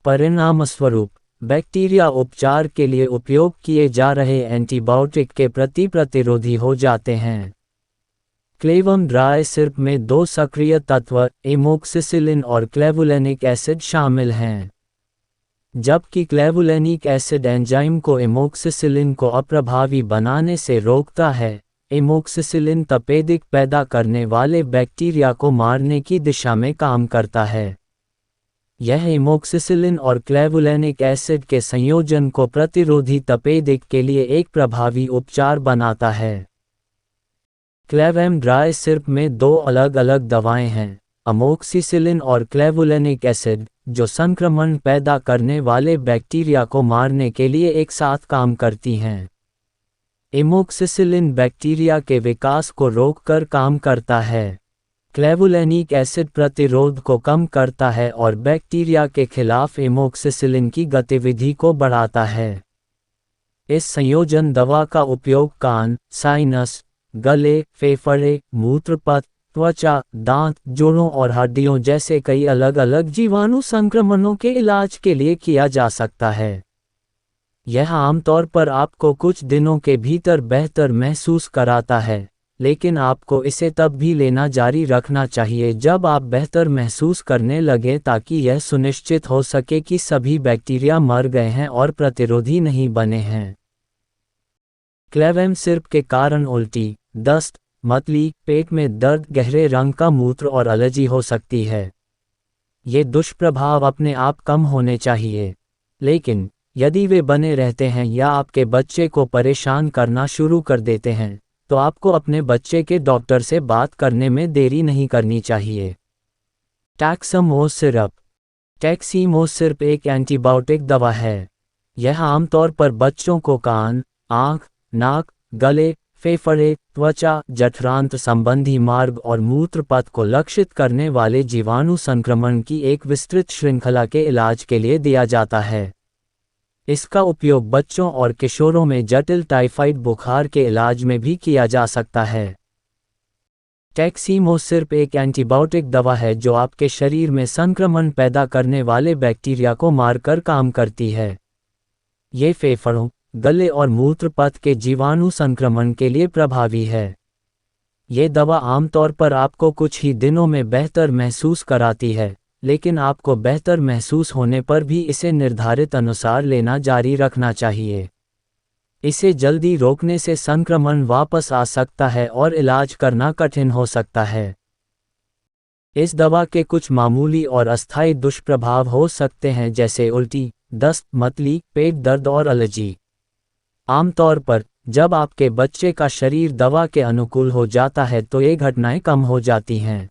परिणामस्वरूप, बैक्टीरिया उपचार के लिए उपयोग किए जा रहे एंटीबायोटिक के प्रति प्रतिरोधी हो जाते हैं। क्लेवम ड्राई सिरप में 2 सक्रिय तत्व एमोक्सिसिलिन और क्लेवुलेनिक एसिड शामिल हैं। जबकि क्लेवुलेनिक एसिड एंजाइम को एमोक्सिसिलिन को अप्रभावी बनाने से रोकता है, एमोक्सिसिलिन तपेदिक पैदा करने वाले बैक्टीरिया को मारने की दिशा में काम करता है। यह एमोक्सिसिलिन और क्लेवुलेनिक एसिड के संयोजन को प्रतिरोधी तपेदिक के लिए एक प्रभावी उपचार बनाता है। क्लेवेम ड्राई सिरप में दो अलग अलग दवाएं हैं, अमोक्सिसिलिन और क्लेवुलेनिक एसिड, जो संक्रमण पैदा करने वाले बैक्टीरिया को मारने के लिए एक साथ काम करती हैं। एमोक्सिसिलिन बैक्टीरिया के विकास को रोककर काम करता है। क्लेवुलेनिक एसिड प्रतिरोध को कम करता है और बैक्टीरिया के खिलाफ एमोक्सिसिलिन की गतिविधि को बढ़ाता है। इस संयोजन दवा का उपयोग कान, साइनस, गले, फेफड़े, मूत्रपथ, त्वचा, दांत, जोड़ों और हड्डियों जैसे कई अलग अलग जीवाणु संक्रमणों के इलाज के लिए किया जा सकता है। यह आमतौर पर आपको कुछ दिनों के भीतर बेहतर महसूस कराता है, लेकिन आपको इसे तब भी लेना जारी रखना चाहिए जब आप बेहतर महसूस करने लगें, ताकि यह सुनिश्चित हो सके कि सभी बैक्टीरिया मर गए हैं और प्रतिरोधी नहीं बने हैं। क्लेवेम सिरप के कारण उल्टी, दस्त, मतली, पेट में दर्द, गहरे रंग का मूत्र और एलर्जी हो सकती है। ये दुष्प्रभाव अपने आप कम होने चाहिए, लेकिन यदि वे बने रहते हैं या आपके बच्चे को परेशान करना शुरू कर देते हैं, तो आपको अपने बच्चे के डॉक्टर से बात करने में देरी नहीं करनी चाहिए। टैक्समोस सिरप। टैक्सीमोस सिरप एक एंटीबायोटिक दवा है। यह आमतौर पर बच्चों को कान, आँख, नाक, गले, फेफड़े, त्वचा, जठरांत्र संबंधी मार्ग और मूत्रपथ को लक्षित करने वाले जीवाणु संक्रमण की एक विस्तृत श्रृंखला के इलाज के लिए दिया जाता है। इसका उपयोग बच्चों और किशोरों में जटिल टाइफाइड बुखार के इलाज में भी किया जा सकता है। टैक्सीमोस सिरप एक एंटीबायोटिक दवा है जो आपके शरीर में संक्रमण पैदा करने वाले बैक्टीरिया को मारकर काम करती है। ये फेफड़ों, गले और मूत्रपथ के जीवाणु संक्रमण के लिए प्रभावी है। ये दवा आमतौर पर आपको कुछ ही दिनों में बेहतर महसूस कराती है, लेकिन आपको बेहतर महसूस होने पर भी इसे निर्धारित अनुसार लेना जारी रखना चाहिए। इसे जल्दी रोकने से संक्रमण वापस आ सकता है और इलाज करना कठिन हो सकता है। इस दवा के कुछ मामूली और अस्थायी दुष्प्रभाव हो सकते हैं, जैसे उल्टी, दस्त, मतली, पेट दर्द और एलर्जी। आमतौर पर जब आपके बच्चे का शरीर दवा के अनुकूल हो जाता है तो ये घटनाएं कम हो जाती हैं।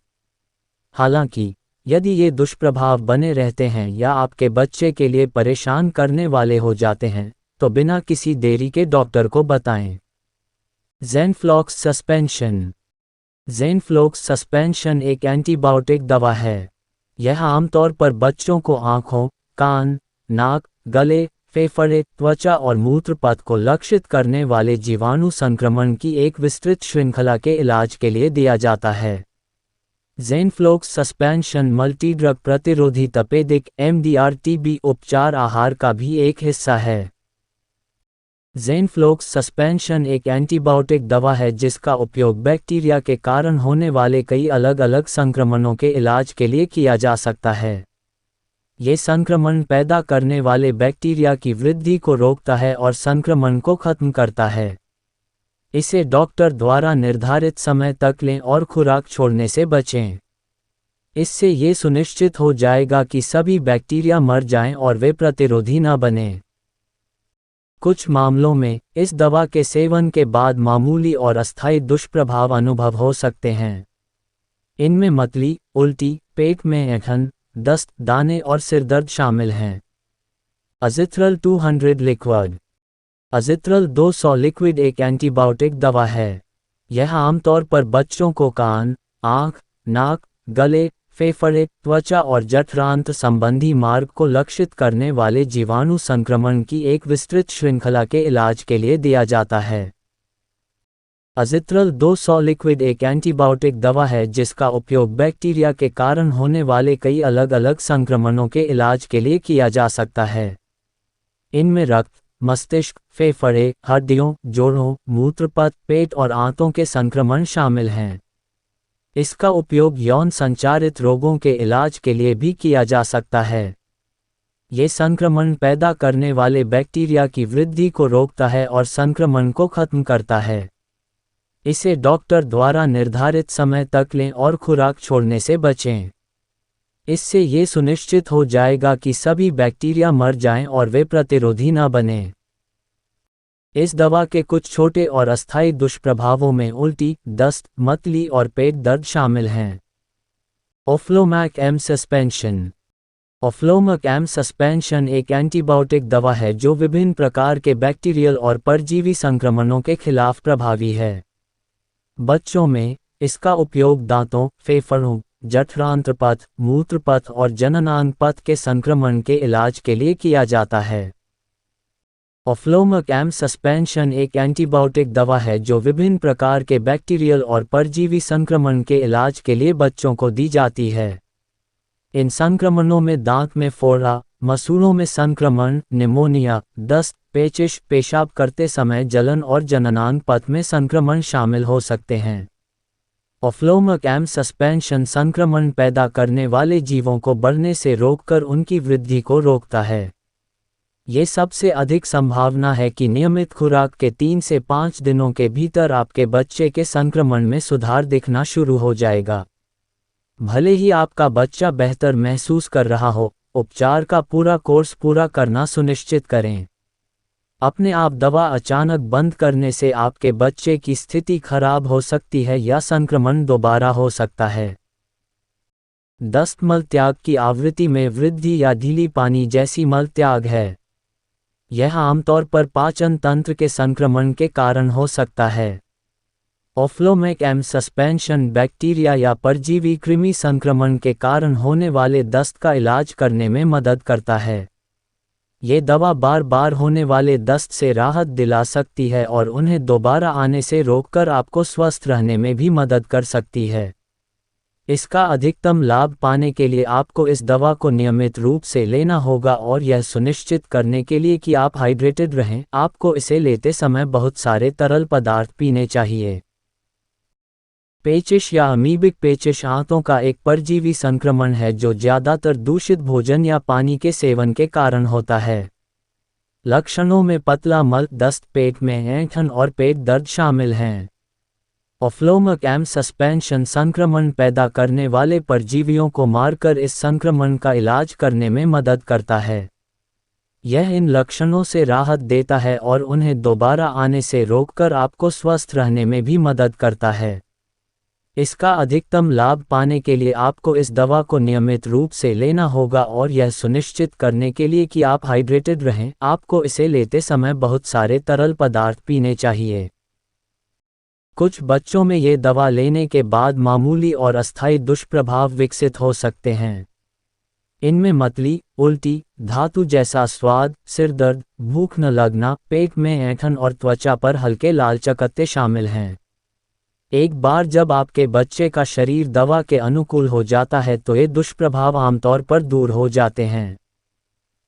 हालांकि यदि ये दुष्प्रभाव बने रहते हैं या आपके बच्चे के लिए परेशान करने वाले हो जाते हैं, तो बिना किसी देरी के डॉक्टर को बताएं। ज़ेनफ्लॉक्स सस्पेंशन। ज़ेनफ्लॉक्स सस्पेंशन एक एंटीबायोटिक दवा है। यह आमतौर पर बच्चों को आँखों, कान, नाक, गले, फेफड़े, त्वचा और मूत्रपथ को लक्षित करने वाले जीवाणु संक्रमण की एक विस्तृत श्रृंखला के इलाज के लिए दिया जाता है। ज़ेनफ्लॉक्स सस्पेंशन मल्टीड्रग प्रतिरोधी तपेदिक (MDR-TB) उपचार आहार का भी एक हिस्सा है। ज़ेनफ्लॉक्स सस्पेंशन एक एंटीबायोटिक दवा है जिसका उपयोग बैक्टीरिया के कारण होने वाले कई अलग अलग संक्रमणों के इलाज के लिए किया जा सकता है। ये संक्रमण पैदा करने वाले बैक्टीरिया की वृद्धि को रोकता है और संक्रमण को खत्म करता है। इसे डॉक्टर द्वारा निर्धारित समय तक लें और खुराक छोड़ने से बचें। इससे ये सुनिश्चित हो जाएगा कि सभी बैक्टीरिया मर जाएं और वे प्रतिरोधी न बनें। कुछ मामलों में इस दवा के सेवन के बाद मामूली और अस्थायी दुष्प्रभाव अनुभव हो सकते हैं। इनमें मतली, उल्टी, पेट में ऐंठन, दस्त, दाने और सिरदर्द शामिल हैं। अज़िथ्रल 200 लिक्विड। अज़िथ्रल 200 लिक्विड एक एंटीबायोटिक दवा है। यह आमतौर पर बच्चों को कान, आँख, नाक, गले, फेफड़े, त्वचा और जठरांत्र संबंधी मार्ग को लक्षित करने वाले जीवाणु संक्रमण की एक विस्तृत श्रृंखला के इलाज के लिए दिया जाता है। अज़िथ्रल 200 लिक्विड एक एंटीबायोटिक दवा है जिसका उपयोग बैक्टीरिया के कारण होने वाले कई अलग अलग संक्रमणों के इलाज के लिए किया जा सकता है। इनमें रक्त, मस्तिष्क, फेफड़े, हड्डियों, जोड़ों, मूत्रपथ, पेट और आंतों के संक्रमण शामिल हैं। इसका उपयोग यौन संचारित रोगों के इलाज के लिए भी किया जा सकता है। ये संक्रमण पैदा करने वाले बैक्टीरिया की वृद्धि को रोकता है और संक्रमण को खत्म करता है। इसे डॉक्टर द्वारा निर्धारित समय तक लें और खुराक छोड़ने से बचें। इससे ये सुनिश्चित हो जाएगा कि सभी बैक्टीरिया मर जाएं और वे प्रतिरोधी न बनें। इस दवा के कुछ छोटे और अस्थायी दुष्प्रभावों में उल्टी, दस्त, मतली और पेट दर्द शामिल हैं। Oflomac M suspension. Oflomac M suspension एक एंटीबायोटिक दवा है जो विभिन्न प्रकार के बैक्टीरियल और परजीवी संक्रमणों के खिलाफ प्रभावी है। बच्चों में इसका उपयोग दांतों, फेफड़ों, जठरांत्र पथ, मूत्र पथ और जननांग पथ के संक्रमण के इलाज के लिए किया जाता है। ओफ्लोमैक एम सस्पेंशन एक एंटीबायोटिक दवा है जो विभिन्न प्रकार के बैक्टीरियल और परजीवी संक्रमण के इलाज के लिए बच्चों को दी जाती है। इन संक्रमणों में दांत में फोड़ा, मसूड़ों में संक्रमण, निमोनिया, दस्त, पेचिश, पेशाब करते समय जलन और जननांग पथ में संक्रमण शामिल हो सकते हैं। ओफ्लोमैक एम सस्पेंशन संक्रमण पैदा करने वाले जीवों को बढ़ने से रोककर उनकी वृद्धि को रोकता है। ये सबसे अधिक संभावना है कि नियमित खुराक के 3 से 5 दिनों के भीतर आपके बच्चे के संक्रमण में सुधार दिखना शुरू हो जाएगा। भले ही आपका बच्चा बेहतर महसूस कर रहा हो, उपचार का पूरा कोर्स पूरा करना सुनिश्चित करें। अपने आप दवा अचानक बंद करने से आपके बच्चे की स्थिति खराब हो सकती है या संक्रमण दोबारा हो सकता है। दस्त मल त्याग की आवृत्ति में वृद्धि या ढीली पानी जैसी मल त्याग है। यह आमतौर पर पाचन तंत्र के संक्रमण के कारण हो सकता है। ओफ्लोमैक एम सस्पेंशन बैक्टीरिया या परजीवी कृमि संक्रमण के कारण होने वाले दस्त का इलाज करने में मदद करता है। ये दवा बार बार होने वाले दस्त से राहत दिला सकती है और उन्हें दोबारा आने से रोककर आपको स्वस्थ रहने में भी मदद कर सकती है। इसका अधिकतम लाभ पाने के लिए आपको इस दवा को नियमित रूप से लेना होगा और यह सुनिश्चित करने के लिए कि आप हाइड्रेटेड रहें, आपको इसे लेते समय बहुत सारे तरल पदार्थ पीने चाहिए। पेचिश या अमीबिक पेचिश आंतों का एक परजीवी संक्रमण है जो ज्यादातर दूषित भोजन या पानी के सेवन के कारण होता है। लक्षणों में पतला मल, दस्त, पेट में ऐंठन और पेट दर्द शामिल हैं। ओफ्लोमैक एम सस्पेंशन संक्रमण पैदा करने वाले परजीवियों को मारकर इस संक्रमण का इलाज करने में मदद करता है। यह इन लक्षणों से राहत देता है और उन्हें दोबारा आने से रोककर आपको स्वस्थ रहने में भी मदद करता है। इसका अधिकतम लाभ पाने के लिए आपको इस दवा को नियमित रूप से लेना होगा और यह सुनिश्चित करने के लिए कि आप हाइड्रेटेड रहें, आपको इसे लेते समय बहुत सारे तरल पदार्थ पीने चाहिए। कुछ बच्चों में ये दवा लेने के बाद मामूली और अस्थायी दुष्प्रभाव विकसित हो सकते हैं। इनमें मतली, उल्टी, धातु जैसा स्वाद, सिरदर्द, भूख न लगना, पेट में ऐंठन और त्वचा पर हल्के लाल चकत्ते शामिल हैं। एक बार जब आपके बच्चे का शरीर दवा के अनुकूल हो जाता है तो ये दुष्प्रभाव आमतौर पर दूर हो जाते हैं।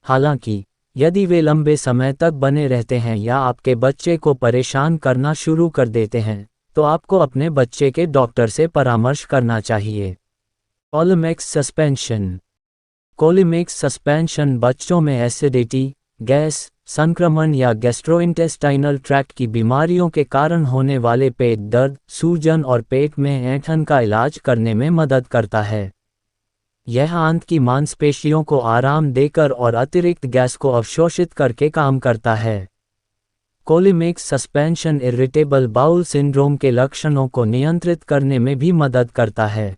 हालांकि यदि वे लंबे समय तक बने रहते हैं या आपके बच्चे को परेशान करना शुरू कर देते हैं, तो आपको अपने बच्चे के डॉक्टर से परामर्श करना चाहिए। कोलिमिक्स सस्पेंशन। कोलिमिक्स सस्पेंशन बच्चों में एसिडिटी, गैस, संक्रमण या गैस्ट्रोइंटेस्टाइनल ट्रैक्ट की बीमारियों के कारण होने वाले पेट दर्द, सूजन और पेट में ऐंठन का इलाज करने में मदद करता है। यह आंत की मांसपेशियों को आराम देकर और अतिरिक्त गैस को अवशोषित करके काम करता है। कोलिमिक्स सस्पेंशन इरिटेबल बाउल सिंड्रोम के लक्षणों को नियंत्रित करने में भी मदद करता है।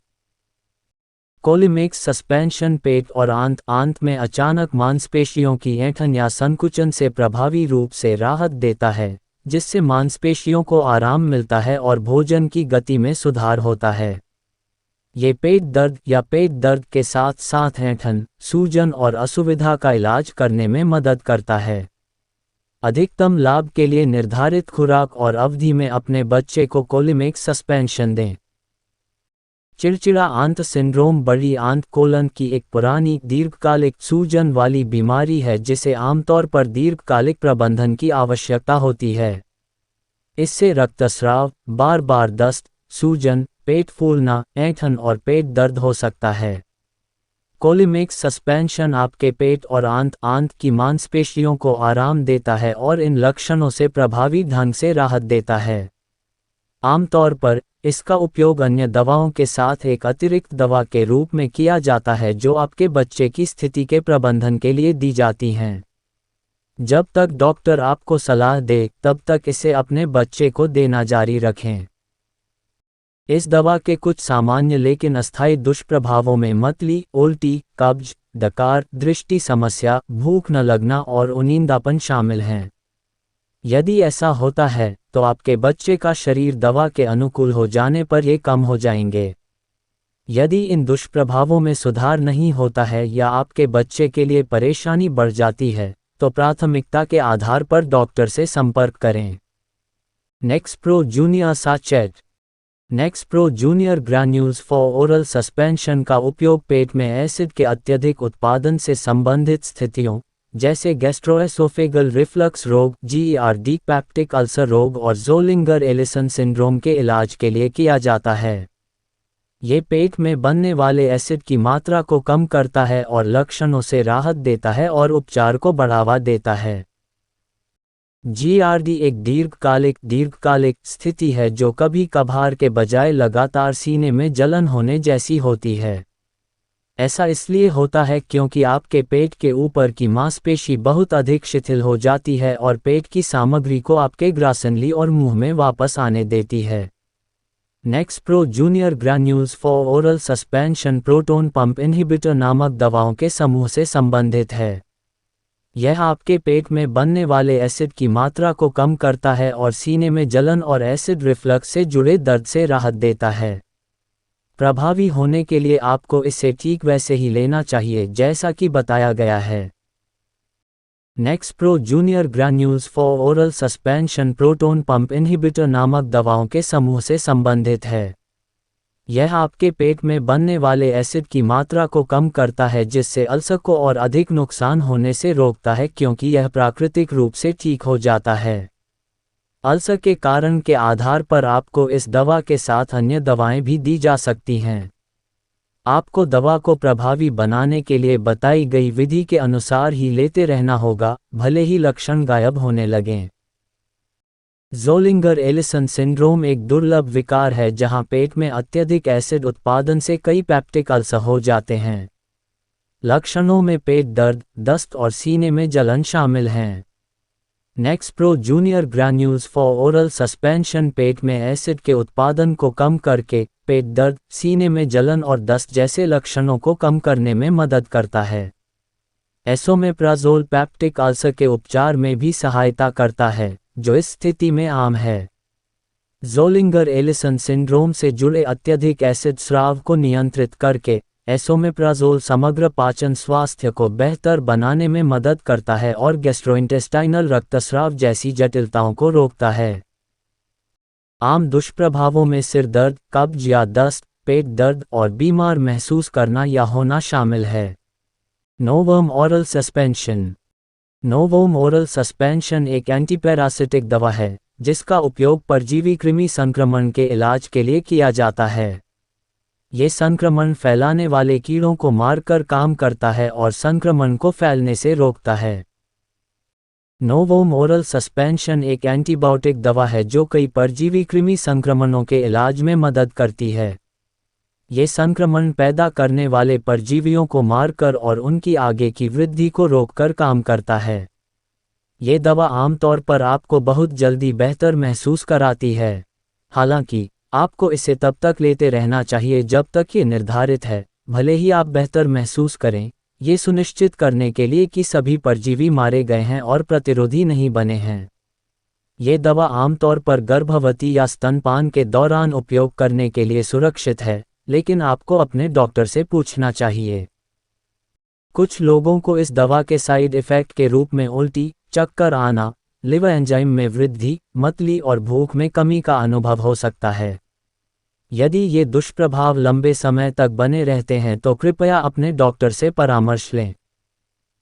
कोलिमिक्स सस्पेंशन पेट और आंत में अचानक मांसपेशियों की ऐंठन या संकुचन से प्रभावी रूप से राहत देता है, जिससे मांसपेशियों को आराम मिलता है और भोजन की गति में सुधार होता है। ये पेट दर्द या पेट दर्द के साथ साथ ऐंठन, सूजन और असुविधा का इलाज करने में मदद करता है। अधिकतम लाभ के लिए निर्धारित खुराक और अवधि में अपने बच्चे को कोलिमिक्स सस्पेंशन दें। चिड़चिड़ा आंत सिंड्रोम बड़ी आंत कोलन की एक पुरानी दीर्घकालिक सूजन वाली बीमारी है जिसे आमतौर पर दीर्घकालिक प्रबंधन की आवश्यकता होती है। इससे रक्तस्राव, बार बार दस्त, सूजन, पेट फूलना, ऐंठन और पेट दर्द हो सकता है। कोलिमिक्स सस्पेंशन आपके पेट और आंत की मांसपेशियों को आराम देता है और इन लक्षणों से प्रभावी ढंग से राहत देता है। आमतौर पर इसका उपयोग अन्य दवाओं के साथ एक अतिरिक्त दवा के रूप में किया जाता है जो आपके बच्चे की स्थिति के प्रबंधन के लिए दी जाती हैं। जब तक डॉक्टर आपको सलाह दे तब तक इसे अपने बच्चे को देना जारी रखें। इस दवा के कुछ सामान्य लेकिन अस्थायी दुष्प्रभावों में मतली, उल्टी, कब्ज, डकार, दृष्टि समस्या, भूख न लगना और नींदापन शामिल हैं। यदि ऐसा होता है तो आपके बच्चे का शरीर दवा के अनुकूल हो जाने पर ये कम हो जाएंगे। यदि इन दुष्प्रभावों में सुधार नहीं होता है या आपके बच्चे के लिए परेशानी बढ़ जाती है तो प्राथमिकता के आधार पर डॉक्टर से संपर्क करें। Nexpro junior sachet. Nexpro junior granules for oral suspension का उपयोग पेट में एसिड के अत्यधिक उत्पादन से संबंधित स्थितियों जैसे गैस्ट्रोएसोफेगल रिफ्लक्स रोग, GERD, पेप्टिक अल्सर रोग और ज़ोलिंगर एलिसन सिंड्रोम के इलाज के लिए किया जाता है। ये पेट में बनने वाले एसिड की मात्रा को कम करता है और लक्षणों से राहत देता है और उपचार को बढ़ावा देता है। GERD एक दीर्घकालिक स्थिति है जो कभी कभार के बजाय लगातार सीने में जलन होने जैसी होती है। ऐसा इसलिए होता है क्योंकि आपके पेट के ऊपर की मांसपेशी बहुत अधिक शिथिल हो जाती है और पेट की सामग्री को आपके ग्रासनली और मुंह में वापस आने देती है। Nexpro junior granules for oral suspension proton pump inhibitor नामक दवाओं के समूह से संबंधित है। यह आपके पेट में बनने वाले एसिड की मात्रा को कम करता है और सीने में जलन और एसिड रिफ्लक्स से जुड़े दर्द से राहत देता है। प्रभावी होने के लिए आपको इसे ठीक वैसे ही लेना चाहिए जैसा कि बताया गया है। Nexpro junior granules for oral suspension proton pump inhibitor नामक दवाओं के समूह से संबंधित है। यह आपके पेट में बनने वाले एसिड की मात्रा को कम करता है जिससे अल्सर को और अधिक नुकसान होने से रोकता है क्योंकि यह प्राकृतिक रूप से ठीक हो जाता है। अल्सर के कारण के आधार पर आपको इस दवा के साथ अन्य दवाएं भी दी जा सकती हैं। आपको दवा को प्रभावी बनाने के लिए बताई गई विधि के अनुसार ही लेते रहना होगा, भले ही लक्षण गायब होने लगें। ज़ोलिंगर एलिसन सिंड्रोम एक दुर्लभ विकार है जहां पेट में अत्यधिक एसिड उत्पादन से कई पेप्टिक अल्सर हो जाते हैं। लक्षणों में पेट दर्द, दस्त और सीने में जलन शामिल हैं। Nexpro junior granules for oral suspension पेट में एसिड के उत्पादन को कम करके पेट दर्द, सीने में जलन और दस्त जैसे लक्षणों को कम करने में मदद करता है। एसोमेप्राज़ोल पेप्टिक अल्सर के उपचार में भी सहायता करता है, जो इस स्थिति में आम है। ज़ोलिंगर एलिसन सिंड्रोम से जुड़े अत्यधिक एसिड स्राव को नियंत्रित करके एसोमेप्राज़ोल समग्र पाचन स्वास्थ्य को बेहतर बनाने में मदद करता है और गैस्ट्रोइंटेस्टाइनल रक्तस्राव जैसी जटिलताओं को रोकता है। आम दुष्प्रभावों में सिर दर्द, कब्ज या दस्त, पेट दर्द और बीमार महसूस करना या होना शामिल है। Novum oral suspension. Novum oral suspension एक एंटीपैरासिटिक दवा है जिसका उपयोग परजीवी कृमि संक्रमण के इलाज के लिए किया जाता है। ये संक्रमण फैलाने वाले कीड़ों को मारकर काम करता है और संक्रमण को फैलने से रोकता है। नोवम ओरल सस्पेंशन एक एंटीबायोटिक दवा है जो कई परजीवी कृमि संक्रमणों के इलाज में मदद करती है। ये संक्रमण पैदा करने वाले परजीवियों को मारकर और उनकी आगे की वृद्धि को रोककर काम करता है। ये दवा आमतौर पर आपको बहुत जल्दी बेहतर महसूस कराती है। हालांकि आपको इसे तब तक लेते रहना चाहिए जब तक ये निर्धारित है, भले ही आप बेहतर महसूस करें, ये सुनिश्चित करने के लिए कि सभी परजीवी मारे गए हैं और प्रतिरोधी नहीं बने हैं। ये दवा आमतौर पर गर्भवती या स्तनपान के दौरान उपयोग करने के लिए सुरक्षित है, लेकिन आपको अपने डॉक्टर से पूछना चाहिए। कुछ लोगों को इस दवा के साइड इफ़ेक्ट के रूप में उल्टी, चक्कर आना, लिवर एंजाइम में वृद्धि, मतली और भूख में कमी का अनुभव हो सकता है। यदि ये दुष्प्रभाव लंबे समय तक बने रहते हैं तो कृपया अपने डॉक्टर से परामर्श लें।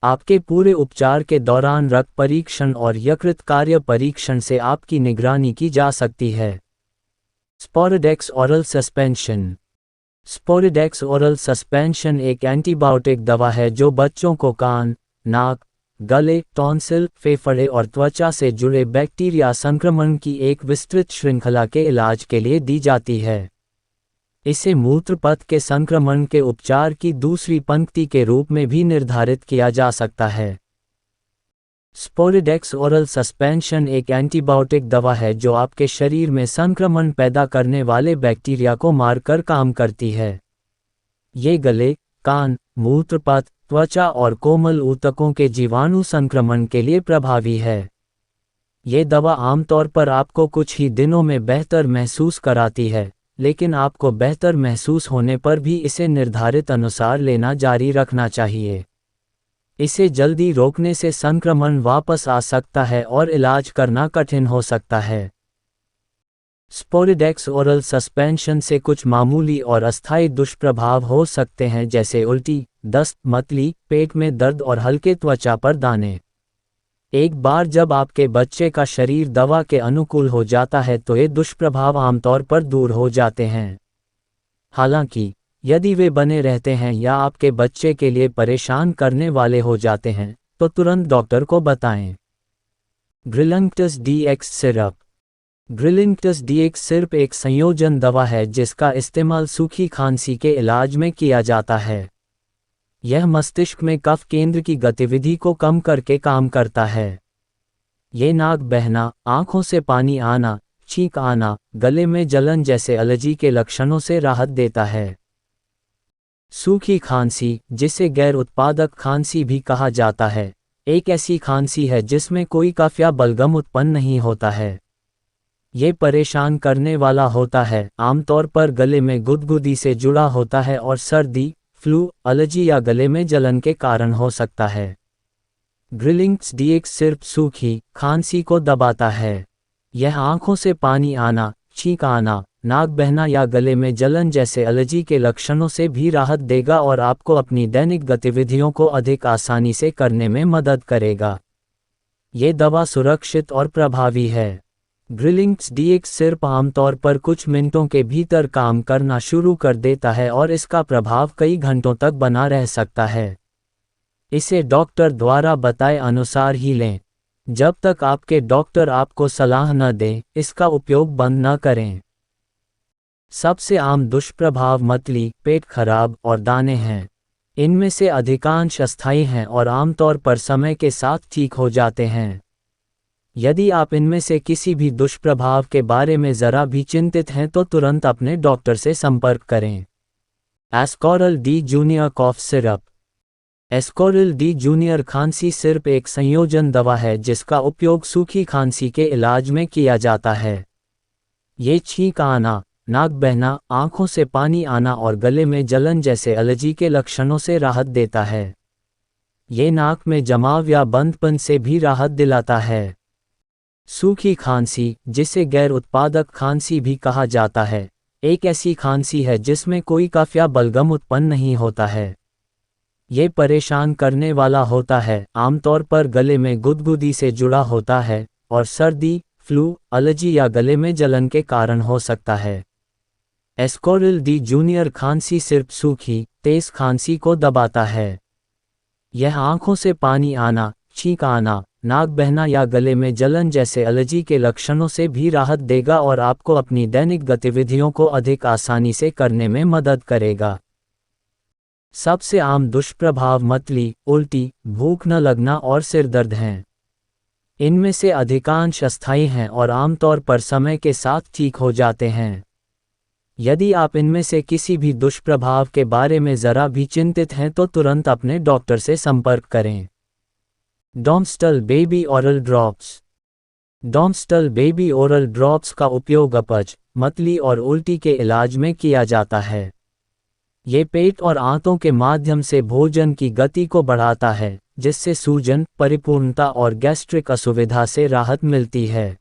आपके पूरे उपचार के दौरान रक्त परीक्षण और यकृत कार्य परीक्षण से आपकी निगरानी की जा सकती है। Sporidex oral suspension. Sporidex oral suspension एक एंटीबायोटिक दवा है जो बच्चों को कान, नाक, गले, टॉन्सिल, फेफड़े और त्वचा से जुड़े बैक्टीरिया संक्रमण की एक विस्तृत श्रृंखला के इलाज के लिए दी जाती है। इसे मूत्रपथ के संक्रमण के उपचार की दूसरी पंक्ति के रूप में भी निर्धारित किया जा सकता है। स्पोरिडेक्स ओरल सस्पेंशन एक एंटीबायोटिक दवा है जो आपके शरीर में संक्रमण पैदा करने वाले बैक्टीरिया को मारकर काम करती है। ये गले, कान, मूत्रपथ, त्वचा और कोमल ऊतकों के जीवाणु संक्रमण के लिए प्रभावी है। ये दवा आमतौर पर आपको कुछ ही दिनों में बेहतर महसूस कराती है, लेकिन आपको बेहतर महसूस होने पर भी इसे निर्धारित अनुसार लेना जारी रखना चाहिए। इसे जल्दी रोकने से संक्रमण वापस आ सकता है और इलाज करना कठिन हो सकता है। स्पोरिडेक्स ओरल सस्पेंशन से कुछ मामूली और अस्थायी दुष्प्रभाव हो सकते हैं जैसे उल्टी, दस्त, मतली, पेट में दर्द और हल्के त्वचा पर दाने। एक बार जब आपके बच्चे का शरीर दवा के अनुकूल हो जाता है तो ये दुष्प्रभाव आमतौर पर दूर हो जाते हैं। हालांकि यदि वे बने रहते हैं या आपके बच्चे के लिए परेशान करने वाले हो जाते हैं तो तुरंत डॉक्टर को बताएं। Grilinctus DX syrup. Grilinctus DX syrup एक संयोजन दवा है जिसका इस्तेमाल सूखी खांसी के इलाज में किया जाता है। यह मस्तिष्क में कफ केंद्र की गतिविधि को कम करके काम करता है। ये नाक बहना, आंखों से पानी आना, छींक आना, गले में जलन जैसे एलर्जी के लक्षणों से राहत देता है। सूखी खांसी, जिसे गैर उत्पादक खांसी भी कहा जाता है, एक ऐसी खांसी है जिसमें कोई कफ या बलगम उत्पन्न नहीं होता है। ये परेशान करने वाला होता है, आमतौर पर गले में गुदगुदी से जुड़ा होता है और सर्दी, फ्लू, एलर्जी या गले में जलन के कारण हो सकता है। ग्रिलिंक्स डीएक्स सिर्फ सूखी खांसी को दबाता है। यह आंखों से पानी आना, छींक आना, नाक बहना या गले में जलन जैसे एलर्जी के लक्षणों से भी राहत देगा और आपको अपनी दैनिक गतिविधियों को अधिक आसानी से करने में मदद करेगा। ये दवा सुरक्षित और प्रभावी है। ग्रिलिंक्स डीएक्स सिर्फ आमतौर पर कुछ मिनटों के भीतर काम करना शुरू कर देता है और इसका प्रभाव कई घंटों तक बना रह सकता है। इसे डॉक्टर द्वारा बताए अनुसार ही लें। जब तक आपके डॉक्टर आपको सलाह न दें, इसका उपयोग बंद न करें। सबसे आम दुष्प्रभाव मतली, पेट खराब और दाने हैं। इनमें से अधिकांश अस्थायी हैं और आमतौर पर समय के साथ ठीक हो जाते हैं। यदि आप इनमें से किसी भी दुष्प्रभाव के बारे में ज़रा भी चिंतित हैं तो तुरंत अपने डॉक्टर से संपर्क करें। Ascoril D junior cough syrup. Ascoril D junior खांसी सिरप एक संयोजन दवा है जिसका उपयोग सूखी खांसी के इलाज में किया जाता है। ये छींक आना, नाक बहना, आंखों से पानी आना और गले में जलन जैसे एलर्जी के लक्षणों से राहत देता है। ये नाक में जमाव या बंदपन से भी राहत दिलाता है। सूखी खांसी, जिसे गैर उत्पादक खांसी भी कहा जाता है, एक ऐसी खांसी है जिसमें कोई कफ या बलगम उत्पन्न नहीं होता है। ये परेशान करने वाला होता है, आमतौर पर गले में गुदगुदी से जुड़ा होता है और सर्दी, फ्लू, एलर्जी या गले में जलन के कारण हो सकता है। एस्कॉरिल डी जूनियर खांसी सिर्फ सूखी, तेज खांसी को दबाता है। यह आंखों से पानी आना, छींक आना, नाक बहना या गले में जलन जैसे एलर्जी के लक्षणों से भी राहत देगा और आपको अपनी दैनिक गतिविधियों को अधिक आसानी से करने में मदद करेगा। सबसे आम दुष्प्रभाव मतली, उल्टी, भूख न लगना और सिर दर्द हैं। इनमें से अधिकांश अस्थायी हैं और आमतौर पर समय के साथ ठीक हो जाते हैं। यदि आप इनमें से किसी भी दुष्प्रभाव के बारे में ज़रा भी चिंतित हैं तो तुरंत अपने डॉक्टर से संपर्क करें। Domstal baby oral drops. Domstal baby oral drops का उपयोग अपच, मतली और उल्टी के इलाज में किया जाता है। ये पेट और आंतों के माध्यम से भोजन की गति को बढ़ाता है, जिससे सूजन, परिपूर्णता और गैस्ट्रिक असुविधा से राहत मिलती है।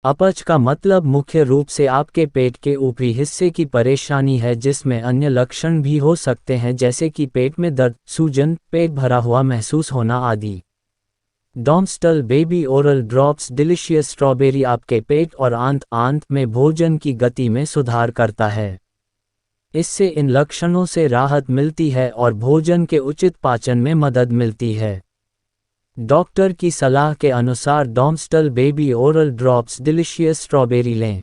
अपच का मतलब मुख्य रूप से आपके पेट के ऊपरी हिस्से की परेशानी है, जिसमें अन्य लक्षण भी हो सकते हैं जैसे कि पेट में दर्द, सूजन, पेट भरा हुआ महसूस होना आदि। Domstal baby oral drops delicious strawberry आपके पेट और आंत में भोजन की गति में सुधार करता है। इससे इन लक्षणों से राहत मिलती है और भोजन के उचित पाचन में मदद मिलती है। डॉक्टर की सलाह के अनुसार Domstal baby oral drops delicious strawberry लें।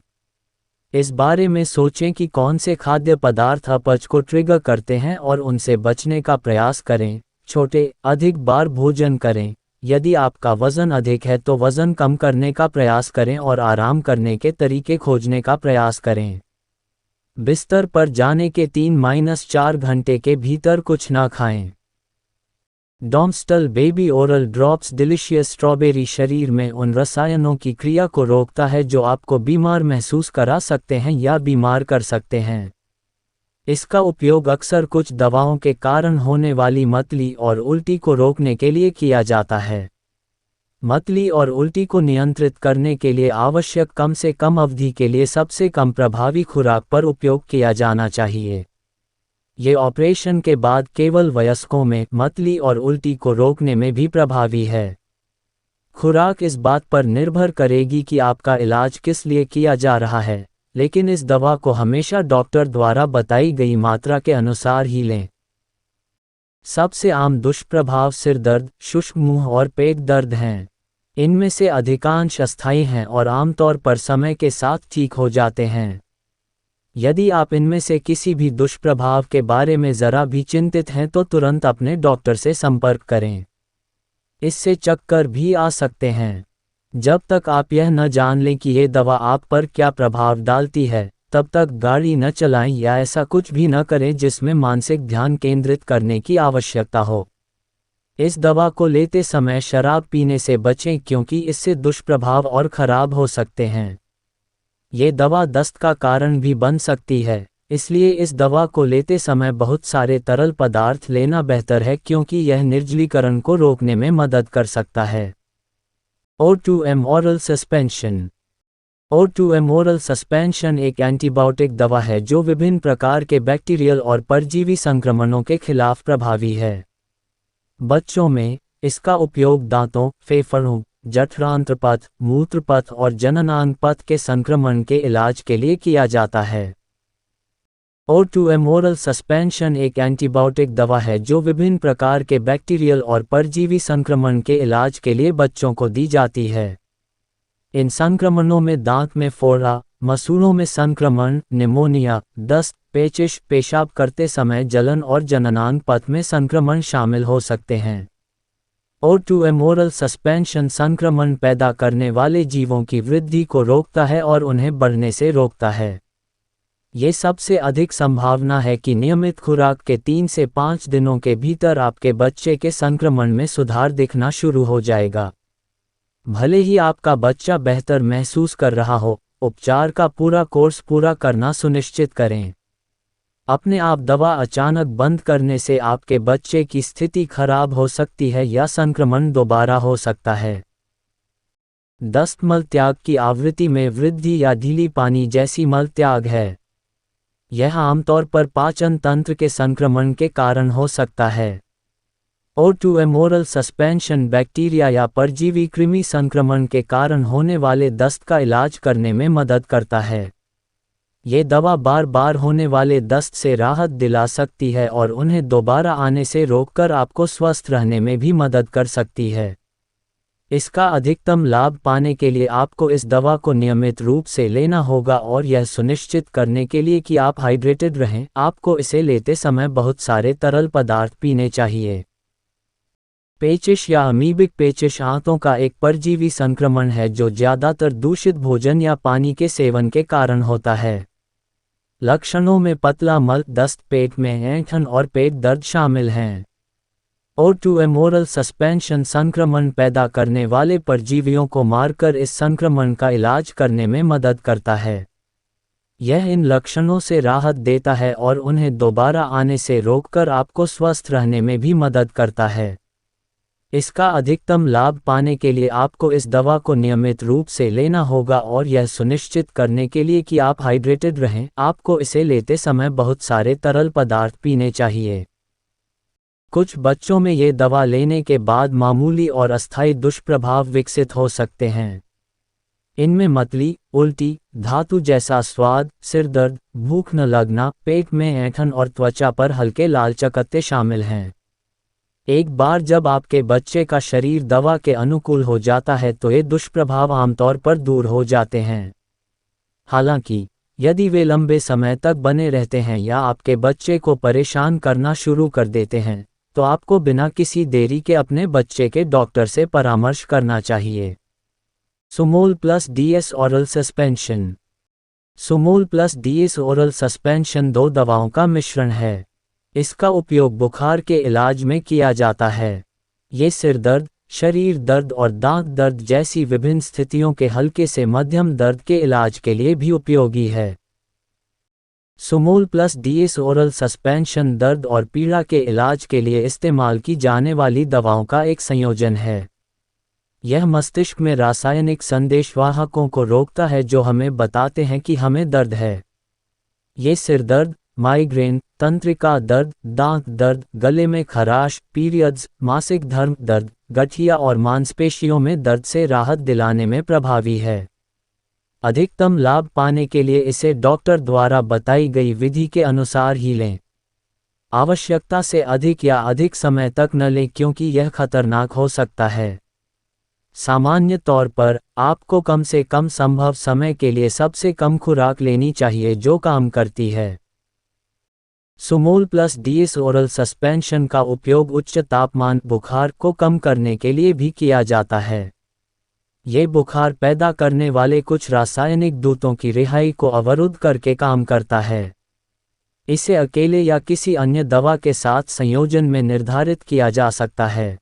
इस बारे में सोचें कि कौन से खाद्य पदार्थ अपच को ट्रिगर करते हैं और उनसे बचने का प्रयास करें। छोटे, अधिक बार भोजन करें। यदि आपका वज़न अधिक है तो वज़न कम करने का प्रयास करें और आराम करने के तरीके खोजने का प्रयास करें। बिस्तर पर जाने के 3-4 घंटे के भीतर कुछ ना खाएं। Domstal baby oral drops delicious strawberry शरीर में उन रसायनों की क्रिया को रोकता है जो आपको बीमार महसूस करा सकते हैं या बीमार कर सकते हैं। इसका उपयोग अक्सर कुछ दवाओं के कारण होने वाली मतली और उल्टी को रोकने के लिए किया जाता है। मतली और उल्टी को नियंत्रित करने के लिए आवश्यक कम से कम अवधि के लिए सबसे कम प्रभावी खुराक पर उपयोग किया जाना चाहिए। ये ऑपरेशन के बाद केवल वयस्कों में मतली और उल्टी को रोकने में भी प्रभावी है। खुराक इस बात पर निर्भर करेगी कि आपका इलाज किस लिए किया जा रहा है, लेकिन इस दवा को हमेशा डॉक्टर द्वारा बताई गई मात्रा के अनुसार ही लें। सबसे आम दुष्प्रभाव सिर दर्द, शुष्क मुंह और पेट दर्द हैं। इनमें से अधिकांश अस्थायी हैं और आमतौर पर समय के साथ ठीक हो जाते हैं। यदि आप इनमें से किसी भी दुष्प्रभाव के बारे में ज़रा भी चिंतित हैं तो तुरंत अपने डॉक्टर से संपर्क करें। इससे चक्कर भी आ सकते हैं। जब तक आप यह न जान लें कि ये दवा आप पर क्या प्रभाव डालती है, तब तक गाड़ी न चलाएं या ऐसा कुछ भी न करें जिसमें मानसिक ध्यान केंद्रित करने की आवश्यकता हो। इस दवा को लेते समय शराब पीने से बचें क्योंकि इससे दुष्प्रभाव और खराब हो सकते हैं। ये दवा दस्त का कारण भी बन सकती है, इसलिए इस दवा को लेते समय बहुत सारे तरल पदार्थ लेना बेहतर है क्योंकि यह निर्जलीकरण को रोकने में मदद कर सकता है। O2M oral suspension. O2M oral suspension एक एंटीबायोटिक दवा है जो विभिन्न प्रकार के बैक्टीरियल और परजीवी संक्रमणों के खिलाफ प्रभावी है। बच्चों में इसका उपयोग दांतों, फेफड़ों, जठरांत्र पथ, मूत्र पथ और जननांग पथ के संक्रमण के इलाज के लिए किया जाता है। O2M ओरल सस्पेंशन एक एंटीबायोटिक दवा है जो विभिन्न प्रकार के बैक्टीरियल और परजीवी संक्रमण के इलाज के लिए बच्चों को दी जाती है। इन संक्रमणों में दांत में फोड़ा, मसूड़ों में संक्रमण, निमोनिया, दस्त, पेचिश, पेशाब करते समय जलन और जननांग पथ में संक्रमण शामिल हो सकते हैं। O2M ओरल सस्पेंशन संक्रमण पैदा करने वाले जीवों की वृद्धि को रोकता है और उन्हें बढ़ने से रोकता है। ये सबसे अधिक संभावना है कि नियमित खुराक के 3 से 5 दिनों के भीतर आपके बच्चे के संक्रमण में सुधार दिखना शुरू हो जाएगा। भले ही आपका बच्चा बेहतर महसूस कर रहा हो, उपचार का पूरा कोर्स पूरा करना सुनिश्चित करें। अपने आप दवा अचानक बंद करने से आपके बच्चे की स्थिति खराब हो सकती है या संक्रमण दोबारा हो सकता है। दस्त मल त्याग की आवृत्ति में वृद्धि या ढीली पानी जैसी मल त्याग है। यह आमतौर पर पाचन तंत्र के संक्रमण के कारण हो सकता है। O2M ओरल सस्पेंशन बैक्टीरिया या परजीवी कृमि संक्रमण के कारण होने वाले दस्त का इलाज करने में मदद करता है। ये दवा बार बार होने वाले दस्त से राहत दिला सकती है और उन्हें दोबारा आने से रोककर आपको स्वस्थ रहने में भी मदद कर सकती है। इसका अधिकतम लाभ पाने के लिए आपको इस दवा को नियमित रूप से लेना होगा और यह सुनिश्चित करने के लिए कि आप हाइड्रेटेड रहें, आपको इसे लेते समय बहुत सारे तरल पदार्थ पीने चाहिए। पेचिश या अमीबिक पेचिश आंतों का एक परजीवी संक्रमण है जो ज्यादातर दूषित भोजन या पानी के सेवन के कारण होता है। लक्षणों में पतला मल, दस्त, पेट में ऐंठन और पेट दर्द शामिल हैं। O2M ओरल सस्पेंशन संक्रमण पैदा करने वाले परजीवियों को मारकर इस संक्रमण का इलाज करने में मदद करता है। यह इन लक्षणों से राहत देता है और उन्हें दोबारा आने से रोककर आपको स्वस्थ रहने में भी मदद करता है। इसका अधिकतम लाभ पाने के लिए आपको इस दवा को नियमित रूप से लेना होगा और यह सुनिश्चित करने के लिए कि आप हाइड्रेटेड रहें, आपको इसे लेते समय बहुत सारे तरल पदार्थ पीने चाहिए। कुछ बच्चों में ये दवा लेने के बाद मामूली और अस्थायी दुष्प्रभाव विकसित हो सकते हैं। इनमें मतली, उल्टी, धातु जैसा स्वाद, सिर दर्द, भूख न लगना, पेट में ऐंठन और त्वचा पर हल्के लाल चकत्ते शामिल हैं। एक बार जब आपके बच्चे का शरीर दवा के अनुकूल हो जाता है तो ये दुष्प्रभाव आमतौर पर दूर हो जाते हैं। हालांकि यदि वे लंबे समय तक बने रहते हैं या आपके बच्चे को परेशान करना शुरू कर देते हैं, तो आपको बिना किसी देरी के अपने बच्चे के डॉक्टर से परामर्श करना चाहिए। Sumol plus DS oral suspension. Sumol plus DS oral suspension दो दवाओं का मिश्रण है। इसका उपयोग बुखार के इलाज में किया जाता है। ये सिर दर्द, शरीर दर्द और दांत दर्द जैसी विभिन्न स्थितियों के हल्के से मध्यम दर्द के इलाज के लिए भी उपयोगी है। सुमोल प्लस डीएस ओरल सस्पेंशन दर्द और पीड़ा के इलाज के लिए इस्तेमाल की जाने वाली दवाओं का एक संयोजन है। यह मस्तिष्क में रासायनिक संदेशवाहकों को रोकता है जो हमें बताते हैं कि हमें दर्द है। ये सिर दर्द, माइग्रेन, तंत्रिका दर्द, दांत दर्द, गले में खराश, पीरियड्स, मासिक धर्म दर्द, गठिया और मांसपेशियों में दर्द से राहत दिलाने में प्रभावी है। अधिकतम लाभ पाने के लिए इसे डॉक्टर द्वारा बताई गई विधि के अनुसार ही लें। आवश्यकता से अधिक या अधिक समय तक न लें क्योंकि यह खतरनाक हो सकता है। सामान्य तौर पर आपको कम से कम संभव समय के लिए सबसे कम खुराक लेनी चाहिए जो काम करती है। सुमोल प्लस डीएस ओरल सस्पेंशन का उपयोग उच्च तापमान बुखार को कम करने के लिए भी किया जाता है। ये बुखार पैदा करने वाले कुछ रासायनिक दूतों की रिहाई को अवरुद्ध करके काम करता है। इसे अकेले या किसी अन्य दवा के साथ संयोजन में निर्धारित किया जा सकता है।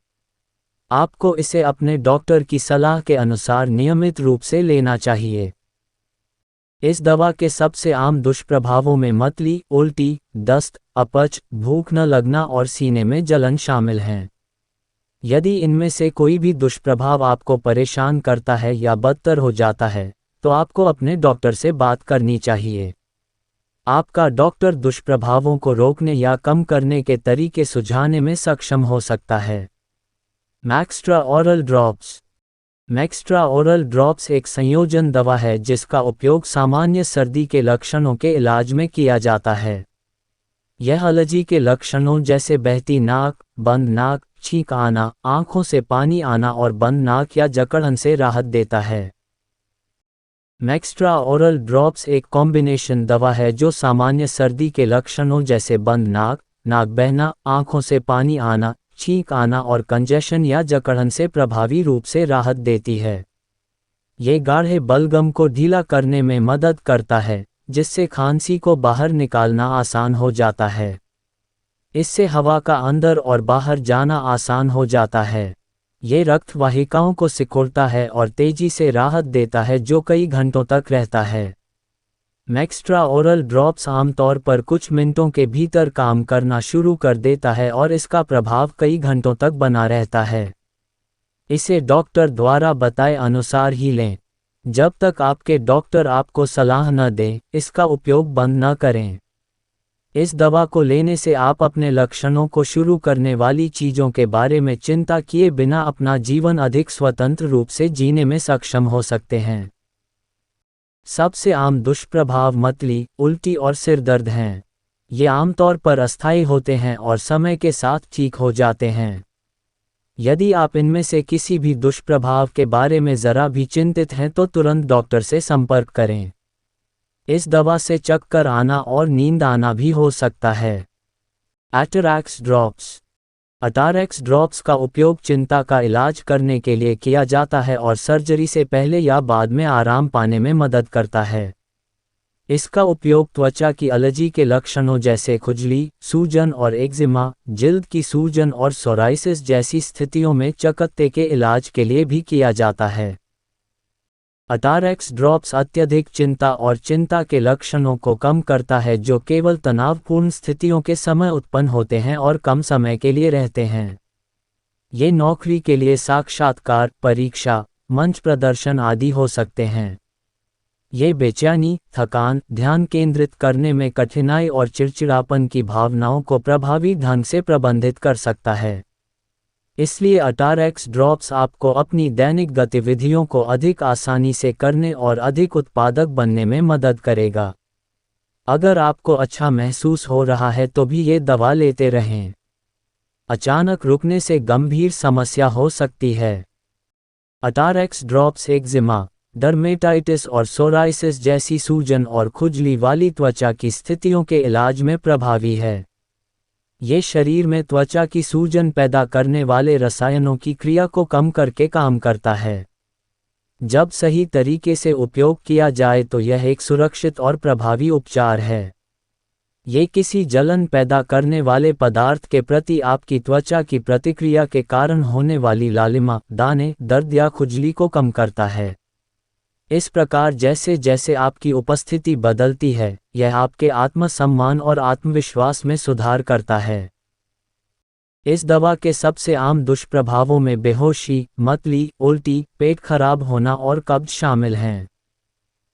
आपको इसे अपने डॉक्टर की सलाह के अनुसार नियमित रूप से लेना चाहिए। इस दवा के सबसे आम दुष्प्रभावों में मतली, उल्टी, दस्त, अपच, भूख न लगना और सीने में जलन शामिल हैं। यदि इनमें से कोई भी दुष्प्रभाव आपको परेशान करता है या बदतर हो जाता है, तो आपको अपने डॉक्टर से बात करनी चाहिए। आपका डॉक्टर दुष्प्रभावों को रोकने या कम करने के तरीके सुझाने में सक्षम हो सकता है। मैक्स्ट्रा ओरल ड्रॉप्स। मैक्स्ट्रा ओरल ड्रॉप्स एक संयोजन दवा है जिसका उपयोग सामान्य सर्दी के लक्षणों के इलाज में किया जाता है। यह एलर्जी के लक्षणों जैसे बहती नाक, बंद नाक, छींक आना, आंखों से पानी आना और बंद नाक या जकड़न से राहत देता है। मैक्स्ट्रा ओरल ड्रॉप्स एक कॉम्बिनेशन दवा है जो सामान्य सर्दी के लक्षणों जैसे बंद नाक, नाक बहना, आंखों से पानी आना, छींक आना और कंजेशन या जकड़न से प्रभावी रूप से राहत देती है। ये गाढ़े बलगम को ढीला करने में मदद करता है, जिससे खांसी को बाहर निकालना आसान हो जाता है। इससे हवा का अंदर और बाहर जाना आसान हो जाता है। ये रक्त वाहिकाओं को सिकुड़ता है और तेजी से राहत देता है जो कई घंटों तक रहता है। मैक्स्ट्रा ओरल ड्रॉप्स आमतौर पर कुछ मिनटों के भीतर काम करना शुरू कर देता है और इसका प्रभाव कई घंटों तक बना रहता है। इसे डॉक्टर द्वारा बताए अनुसार ही लें। जब तक आपके डॉक्टर आपको सलाह न दें, इसका उपयोग बंद न करें। इस दवा को लेने से आप अपने लक्षणों को शुरू करने वाली चीज़ों के बारे में चिंता किए बिना अपना जीवन अधिक स्वतंत्र रूप से जीने में सक्षम हो सकते हैं। सबसे आम दुष्प्रभाव मतली, उल्टी और सिर दर्द हैं। ये आमतौर पर अस्थायी होते हैं और समय के साथ ठीक हो जाते हैं। यदि आप इनमें से किसी भी दुष्प्रभाव के बारे में ज़रा भी चिंतित हैं तो तुरंत डॉक्टर से संपर्क करें। इस दवा से चक्कर आना और नींद आना भी हो सकता है। अटारेक्स ड्रॉप्स। अटारेक्स ड्रॉप्स का उपयोग चिंता का इलाज करने के लिए किया जाता है और सर्जरी से पहले या बाद में आराम पाने में मदद करता है। इसका उपयोग त्वचा की एलर्जी के लक्षणों जैसे खुजली, सूजन और एक्जिमा, जिल्द की सूजन और सोराइसिस जैसी स्थितियों में चकत्ते के इलाज के लिए भी किया जाता है। अटारेक्स ड्रॉप्स अत्यधिक चिंता और चिंता के लक्षणों को कम करता है जो केवल तनावपूर्ण स्थितियों के समय उत्पन्न होते हैं और कम समय के लिए रहते हैं। ये नौकरी के लिए साक्षात्कार, परीक्षा, मंच प्रदर्शन आदि हो सकते हैं। ये बेचैनी, थकान, ध्यान केंद्रित करने में कठिनाई और चिड़चिड़ापन की भावनाओं को प्रभावी ढंग से प्रबंधित कर सकता है। इसलिए अटारेक्स ड्रॉप्स आपको अपनी दैनिक गतिविधियों को अधिक आसानी से करने और अधिक उत्पादक बनने में मदद करेगा। अगर आपको अच्छा महसूस हो रहा है तो भी ये दवा लेते रहें। अचानक रुकने से गंभीर समस्या हो सकती है। अटारेक्स ड्रॉप्स एक्जिमा, डर्मेटाइटिस और सोराइसिस जैसी सूजन और खुजली वाली त्वचा की स्थितियों के इलाज में प्रभावी है। ये शरीर में त्वचा की सूजन पैदा करने वाले रसायनों की क्रिया को कम करके काम करता है। जब सही तरीके से उपयोग किया जाए तो यह एक सुरक्षित और प्रभावी उपचार है। ये किसी जलन पैदा करने वाले पदार्थ के प्रति आपकी त्वचा की प्रतिक्रिया के कारण होने वाली लालिमा, दाने, दर्द या खुजली को कम करता है। इस प्रकार जैसे जैसे आपकी उपस्थिति बदलती है, यह आपके आत्मसम्मान और आत्मविश्वास में सुधार करता है। इस दवा के सबसे आम दुष्प्रभावों में बेहोशी, मतली, उल्टी, पेट खराब होना और कब्ज शामिल हैं।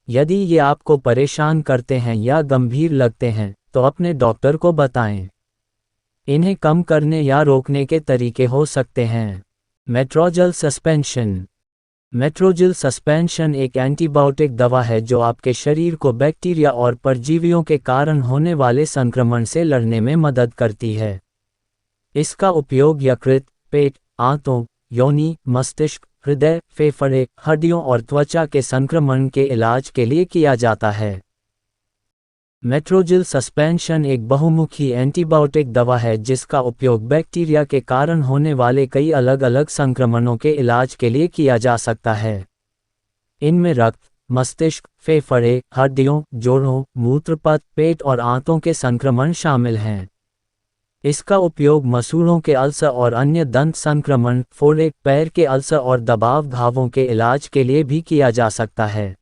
यदि ये आपको परेशान करते हैं या गंभीर लगते हैं, तो अपने डॉक्टर को बताएं। इन्हें कम करने या रोकने के तरीके हो सकते हैं। मेट्रोजिल सस्पेंशन। मेट्रोजिल सस्पेंशन एक एंटीबायोटिक दवा है जो आपके शरीर को बैक्टीरिया और परजीवियों के कारण होने वाले संक्रमण से लड़ने में मदद करती है। इसका उपयोग यकृत, पेट, आंतों, योनि, मस्तिष्क, हृदय, फेफड़े, हड्डियों और त्वचा के संक्रमण के इलाज के लिए किया जाता है। मेट्रोजिल सस्पेंशन एक बहुमुखी एंटीबायोटिक दवा है जिसका उपयोग बैक्टीरिया के कारण होने वाले कई अलग अलग संक्रमणों के इलाज के लिए किया जा सकता है। इनमें रक्त, मस्तिष्क, फेफड़े, हड्डियों, जोड़ों, मूत्रपथ, पेट और आंतों के संक्रमण शामिल हैं। इसका उपयोग मसूड़ों के अल्सर और अन्य दंत संक्रमण, फोड़े, पैर के अल्सर और दबाव घावों के इलाज के लिए भी किया जा सकता है।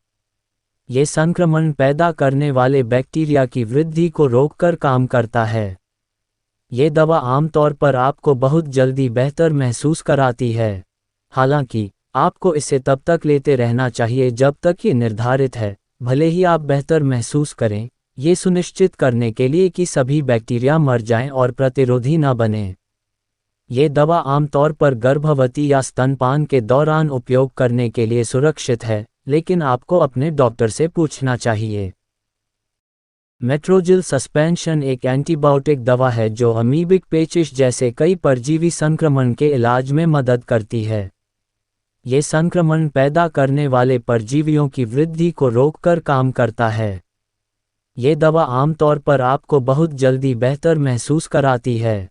ये संक्रमण पैदा करने वाले बैक्टीरिया की वृद्धि को रोककर काम करता है। ये दवा आमतौर पर आपको बहुत जल्दी बेहतर महसूस कराती है। हालांकि आपको इसे तब तक लेते रहना चाहिए जब तक ये निर्धारित है, भले ही आप बेहतर महसूस करें, ये सुनिश्चित करने के लिए कि सभी बैक्टीरिया मर जाएं और प्रतिरोधी न बनें। ये दवा आमतौर पर गर्भवती या स्तनपान के दौरान उपयोग करने के लिए सुरक्षित है, लेकिन आपको अपने डॉक्टर से पूछना चाहिए। मेट्रोजिल सस्पेंशन एक एंटीबायोटिक दवा है जो अमीबिक पेचिश जैसे कई परजीवी संक्रमण के इलाज में मदद करती है। ये संक्रमण पैदा करने वाले परजीवियों की वृद्धि को रोककर काम करता है। ये दवा आमतौर पर आपको बहुत जल्दी बेहतर महसूस कराती है।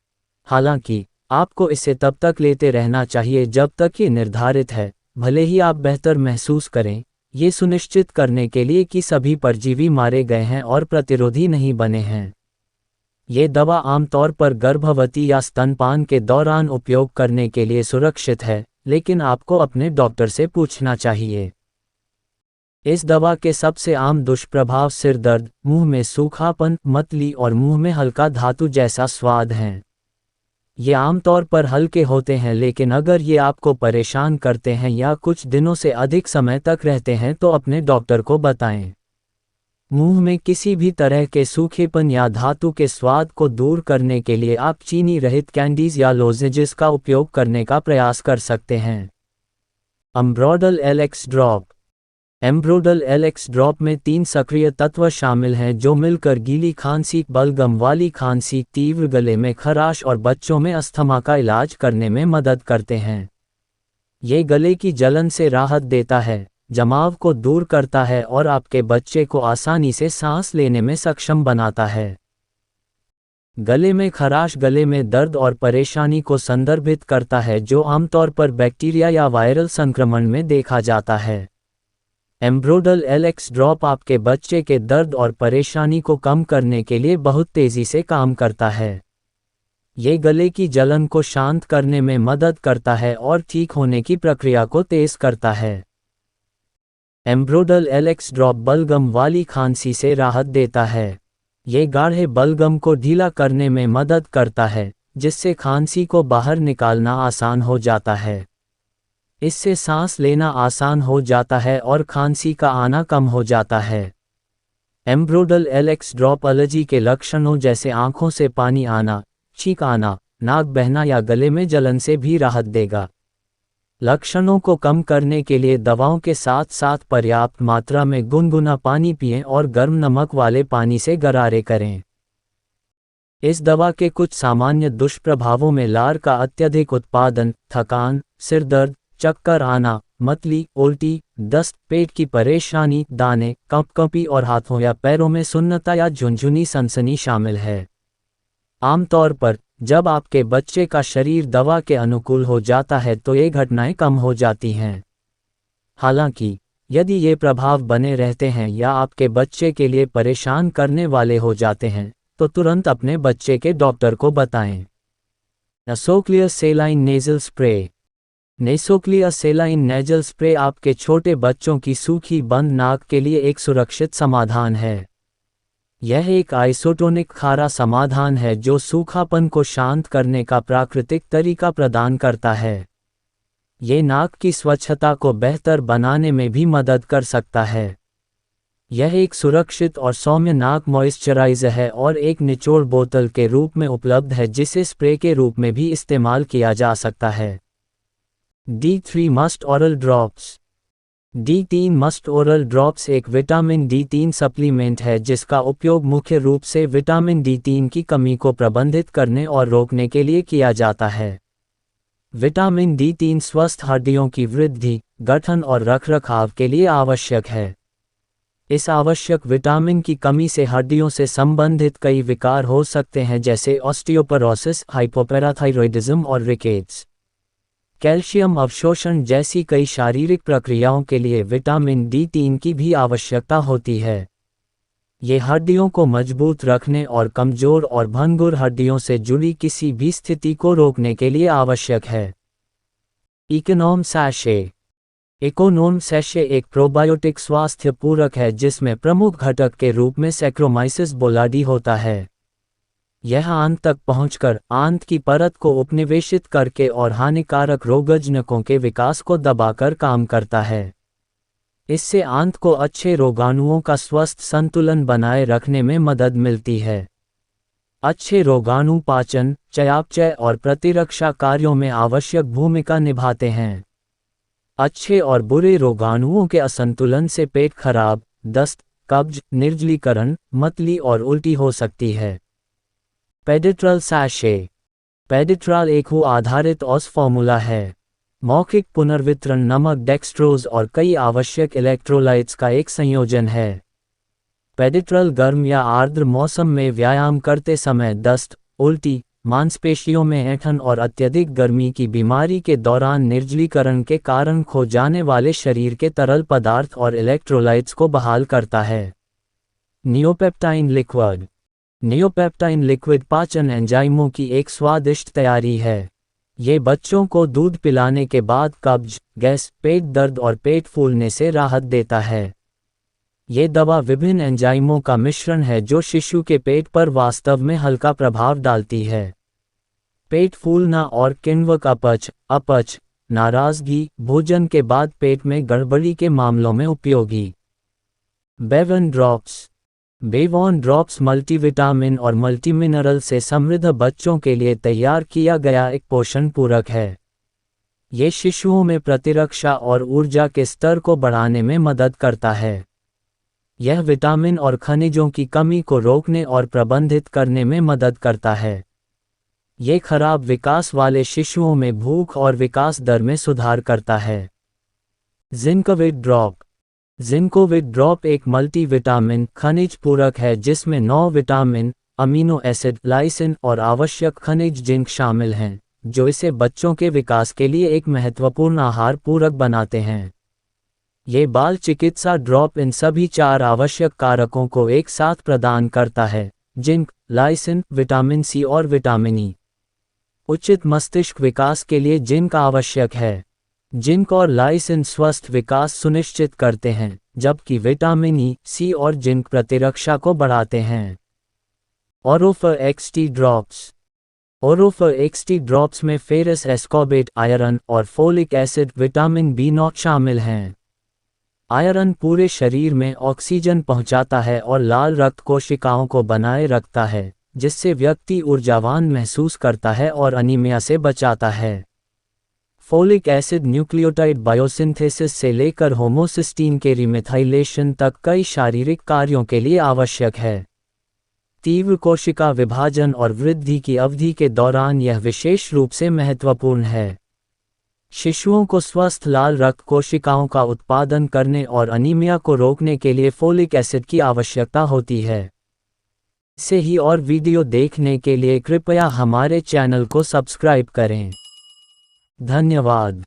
हालांकि आपको इसे तब तक लेते रहना चाहिए जब तक ये निर्धारित है, भले ही आप बेहतर महसूस करें, ये सुनिश्चित करने के लिए कि सभी परजीवी मारे गए हैं और प्रतिरोधी नहीं बने हैं। ये दवा आमतौर पर गर्भवती या स्तनपान के दौरान उपयोग करने के लिए सुरक्षित है, लेकिन आपको अपने डॉक्टर से पूछना चाहिए। इस दवा के सबसे आम दुष्प्रभाव सिर दर्द, मुंह में सूखापन, मतली और मुंह में हल्का धातु जैसा स्वाद हैं। ये आमतौर पर हल्के होते हैं, लेकिन अगर ये आपको परेशान करते हैं या कुछ दिनों से अधिक समय तक रहते हैं तो अपने डॉक्टर को बताएं। मुंह में किसी भी तरह के सूखेपन या धातु के स्वाद को दूर करने के लिए आप चीनी रहित कैंडीज या लोजेजेस का उपयोग करने का प्रयास कर सकते हैं। एम्ब्रोडल एलेक्स ड्रॉप। एम्ब्रोडल एलेक्स ड्रॉप में 3 सक्रिय तत्व शामिल हैं जो मिलकर गीली खांसी, बलगम वाली खांसी, तीव्र गले में खराश और बच्चों में अस्थमा का इलाज करने में मदद करते हैं। ये गले की जलन से राहत देता है, जमाव को दूर करता है और आपके बच्चे को आसानी से सांस लेने में सक्षम बनाता है। गले में खराश गले में दर्द और परेशानी को संदर्भित करता है जो आमतौर पर बैक्टीरिया या वायरल संक्रमण में देखा जाता है। एम्ब्रोडल एलेक्स ड्रॉप आपके बच्चे के दर्द और परेशानी को कम करने के लिए बहुत तेजी से काम करता है। ये गले की जलन को शांत करने में मदद करता है और ठीक होने की प्रक्रिया को तेज करता है। एम्ब्रोडल एलेक्स ड्रॉप बलगम वाली खांसी से राहत देता है। ये गाढ़े बलगम को ढीला करने में मदद करता है, जिससे खांसी को बाहर निकालना आसान हो जाता है। इससे सांस लेना आसान हो जाता है और खांसी का आना कम हो जाता है। एम्ब्रोडल एलेक्स ड्रॉप एलर्जी के लक्षणों जैसे आंखों से पानी आना, छींक आना, नाक बहना या गले में जलन से भी राहत देगा। लक्षणों को कम करने के लिए दवाओं के साथ साथ पर्याप्त मात्रा में गुनगुना पानी पिएं और गर्म नमक वाले पानी से गरारे करें। इस दवा के कुछ सामान्य दुष्प्रभावों में लार का अत्यधिक उत्पादन, थकान, सिर दर्द, चक्कर आना, मतली, उल्टी, दस्त, पेट की परेशानी, दाने, कंपकंपी और हाथों या पैरों में सुन्नता या झुनझुनी सनसनी शामिल है। आमतौर पर, जब आपके बच्चे का शरीर दवा के अनुकूल हो जाता है तो ये घटनाएं कम हो जाती हैं। हालांकि, यदि ये प्रभाव बने रहते हैं या आपके बच्चे के लिए परेशान करने वाले हो जाते हैं, तो तुरंत अपने बच्चे के डॉक्टर को बताएं। Nasoclear saline nasal spray. Nasoclear saline nasal spray आपके छोटे बच्चों की सूखी बंद नाक के लिए एक सुरक्षित समाधान है। यह एक आइसोटोनिक खारा समाधान है जो सूखापन को शांत करने का प्राकृतिक तरीका प्रदान करता है। ये नाक की स्वच्छता को बेहतर बनाने में भी मदद कर सकता है। यह एक सुरक्षित और सौम्य नाक मॉइस्चराइज़र है और एक निचोड़ बोतल के रूप में उपलब्ध है जिसे स्प्रे के रूप में भी इस्तेमाल किया जा सकता है। D3 must oral drops. D3 must oral drops एक विटामिन D3 सप्लीमेंट है जिसका उपयोग मुख्य रूप से विटामिन D3 की कमी को प्रबंधित करने और रोकने के लिए किया जाता है। विटामिन D3 स्वस्थ हड्डियों की वृद्धि, गठन और रखरखाव के लिए आवश्यक है। इस आवश्यक विटामिन की कमी से हड्डियों से संबंधित कई विकार हो सकते हैं जैसे ऑस्टियोपोरोसिस, हाइपोपैराथाइरॉइडिज्म और रिकेट्स। कैल्शियम अवशोषण जैसी कई शारीरिक प्रक्रियाओं के लिए विटामिन D3 की भी आवश्यकता होती है। ये हड्डियों को मजबूत रखने और कमजोर और भंगुर हड्डियों से जुड़ी किसी भी स्थिति को रोकने के लिए आवश्यक है। इकोनोम सैशे। इकोनोम सैशे एक प्रोबायोटिक स्वास्थ्य पूरक है जिसमें प्रमुख घटक के रूप में सैक्रोमाइसिस बोलाडी होता है। यह आंत तक पहुंचकर आंत की परत को उपनिवेशित करके और हानिकारक रोगजनकों के विकास को दबाकर काम करता है। इससे आंत को अच्छे रोगाणुओं का स्वस्थ संतुलन बनाए रखने में मदद मिलती है। अच्छे रोगाणु पाचन, चयापचय और प्रतिरक्षा कार्यों में आवश्यक भूमिका निभाते हैं। अच्छे और बुरे रोगाणुओं के असंतुलन से पेट खराब, दस्त, कब्ज, निर्जलीकरण, मतली और उल्टी हो सकती है। पेडिट्रल सैशे। पेडिट्रल एक हु आधारित ऑस फॉर्मूला है। मौखिक पुनर्वितरण नमक, डेक्सट्रोज और कई आवश्यक इलेक्ट्रोलाइट्स का एक संयोजन है। पेडिट्रल गर्म या आर्द्र मौसम में व्यायाम करते समय दस्त, उल्टी, मांसपेशियों में ऐंठन और अत्यधिक गर्मी की बीमारी के दौरान निर्जलीकरण के कारण खो जाने वाले शरीर के तरल पदार्थ और इलेक्ट्रोलाइट्स को बहाल करता है। Neopeptine liquid. नियोपेप्टाइन लिक्विड पाचन एंजाइमों की एक स्वादिष्ट तैयारी है। ये बच्चों को दूध पिलाने के बाद कब्ज, गैस, पेट दर्द और पेट फूलने से राहत देता है। ये दवा विभिन्न एंजाइमों का मिश्रण है जो शिशु के पेट पर वास्तव में हल्का प्रभाव डालती है। पेट फूलना और किण्वक अपच, नाराजगी, भोजन के बाद पेट में गड़बड़ी के मामलों में उपयोगी। Bevon drops. Bevon drops multivitamin और मल्टीमिनरल से समृद्ध बच्चों के लिए तैयार किया गया एक पोषण पूरक है। ये शिशुओं में प्रतिरक्षा और ऊर्जा के स्तर को बढ़ाने में मदद करता है। यह विटामिन और खनिजों की कमी को रोकने और प्रबंधित करने में मदद करता है। ये खराब विकास वाले शिशुओं में भूख और विकास दर में सुधार करता है। जिंकविट ड्रॉप। जिंकोविट ड्रॉप एक मल्टीविटामिन खनिज पूरक है जिसमें 9 विटामिन, अमीनो एसिड, लाइसिन और आवश्यक खनिज जिंक शामिल हैं, जो इसे बच्चों के विकास के लिए एक महत्वपूर्ण आहार पूरक बनाते हैं। ये बाल चिकित्सा ड्रॉप इन सभी 4 आवश्यक कारकों को एक साथ प्रदान करता है: जिंक, लाइसिन, विटामिन सी और विटामिन ई। उचित मस्तिष्क विकास के लिए जिंक आवश्यक है। जिंक और लाइसिन स्वस्थ विकास सुनिश्चित करते हैं, जबकि विटामिन ई, सी और जिंक प्रतिरक्षा को बढ़ाते हैं। ओरोफर एक्सटी ड्रॉप्स। ओरोफर एक्सटी ड्रॉप्स में फेरस एस्कॉर्बेट, आयरन और फोलिक एसिड, विटामिन B0 शामिल हैं। आयरन पूरे शरीर में ऑक्सीजन पहुंचाता है और लाल रक्त कोशिकाओं को बनाए रखता है, जिससे व्यक्ति ऊर्जावान महसूस करता है और अनीमिया से बचाता है। फोलिक एसिड न्यूक्लियोटाइड बायोसिंथेसिस से लेकर होमोसिस्टीन के रिमेथाइलेशन तक कई शारीरिक कार्यों के लिए आवश्यक है। तीव्र कोशिका विभाजन और वृद्धि की अवधि के दौरान यह विशेष रूप से महत्वपूर्ण है। शिशुओं को स्वस्थ लाल रक्त कोशिकाओं का उत्पादन करने और अनीमिया को रोकने के लिए फोलिक एसिड की आवश्यकता होती है। ऐसे ही और वीडियो देखने के लिए कृपया हमारे चैनल को सब्सक्राइब करें। धन्यवाद।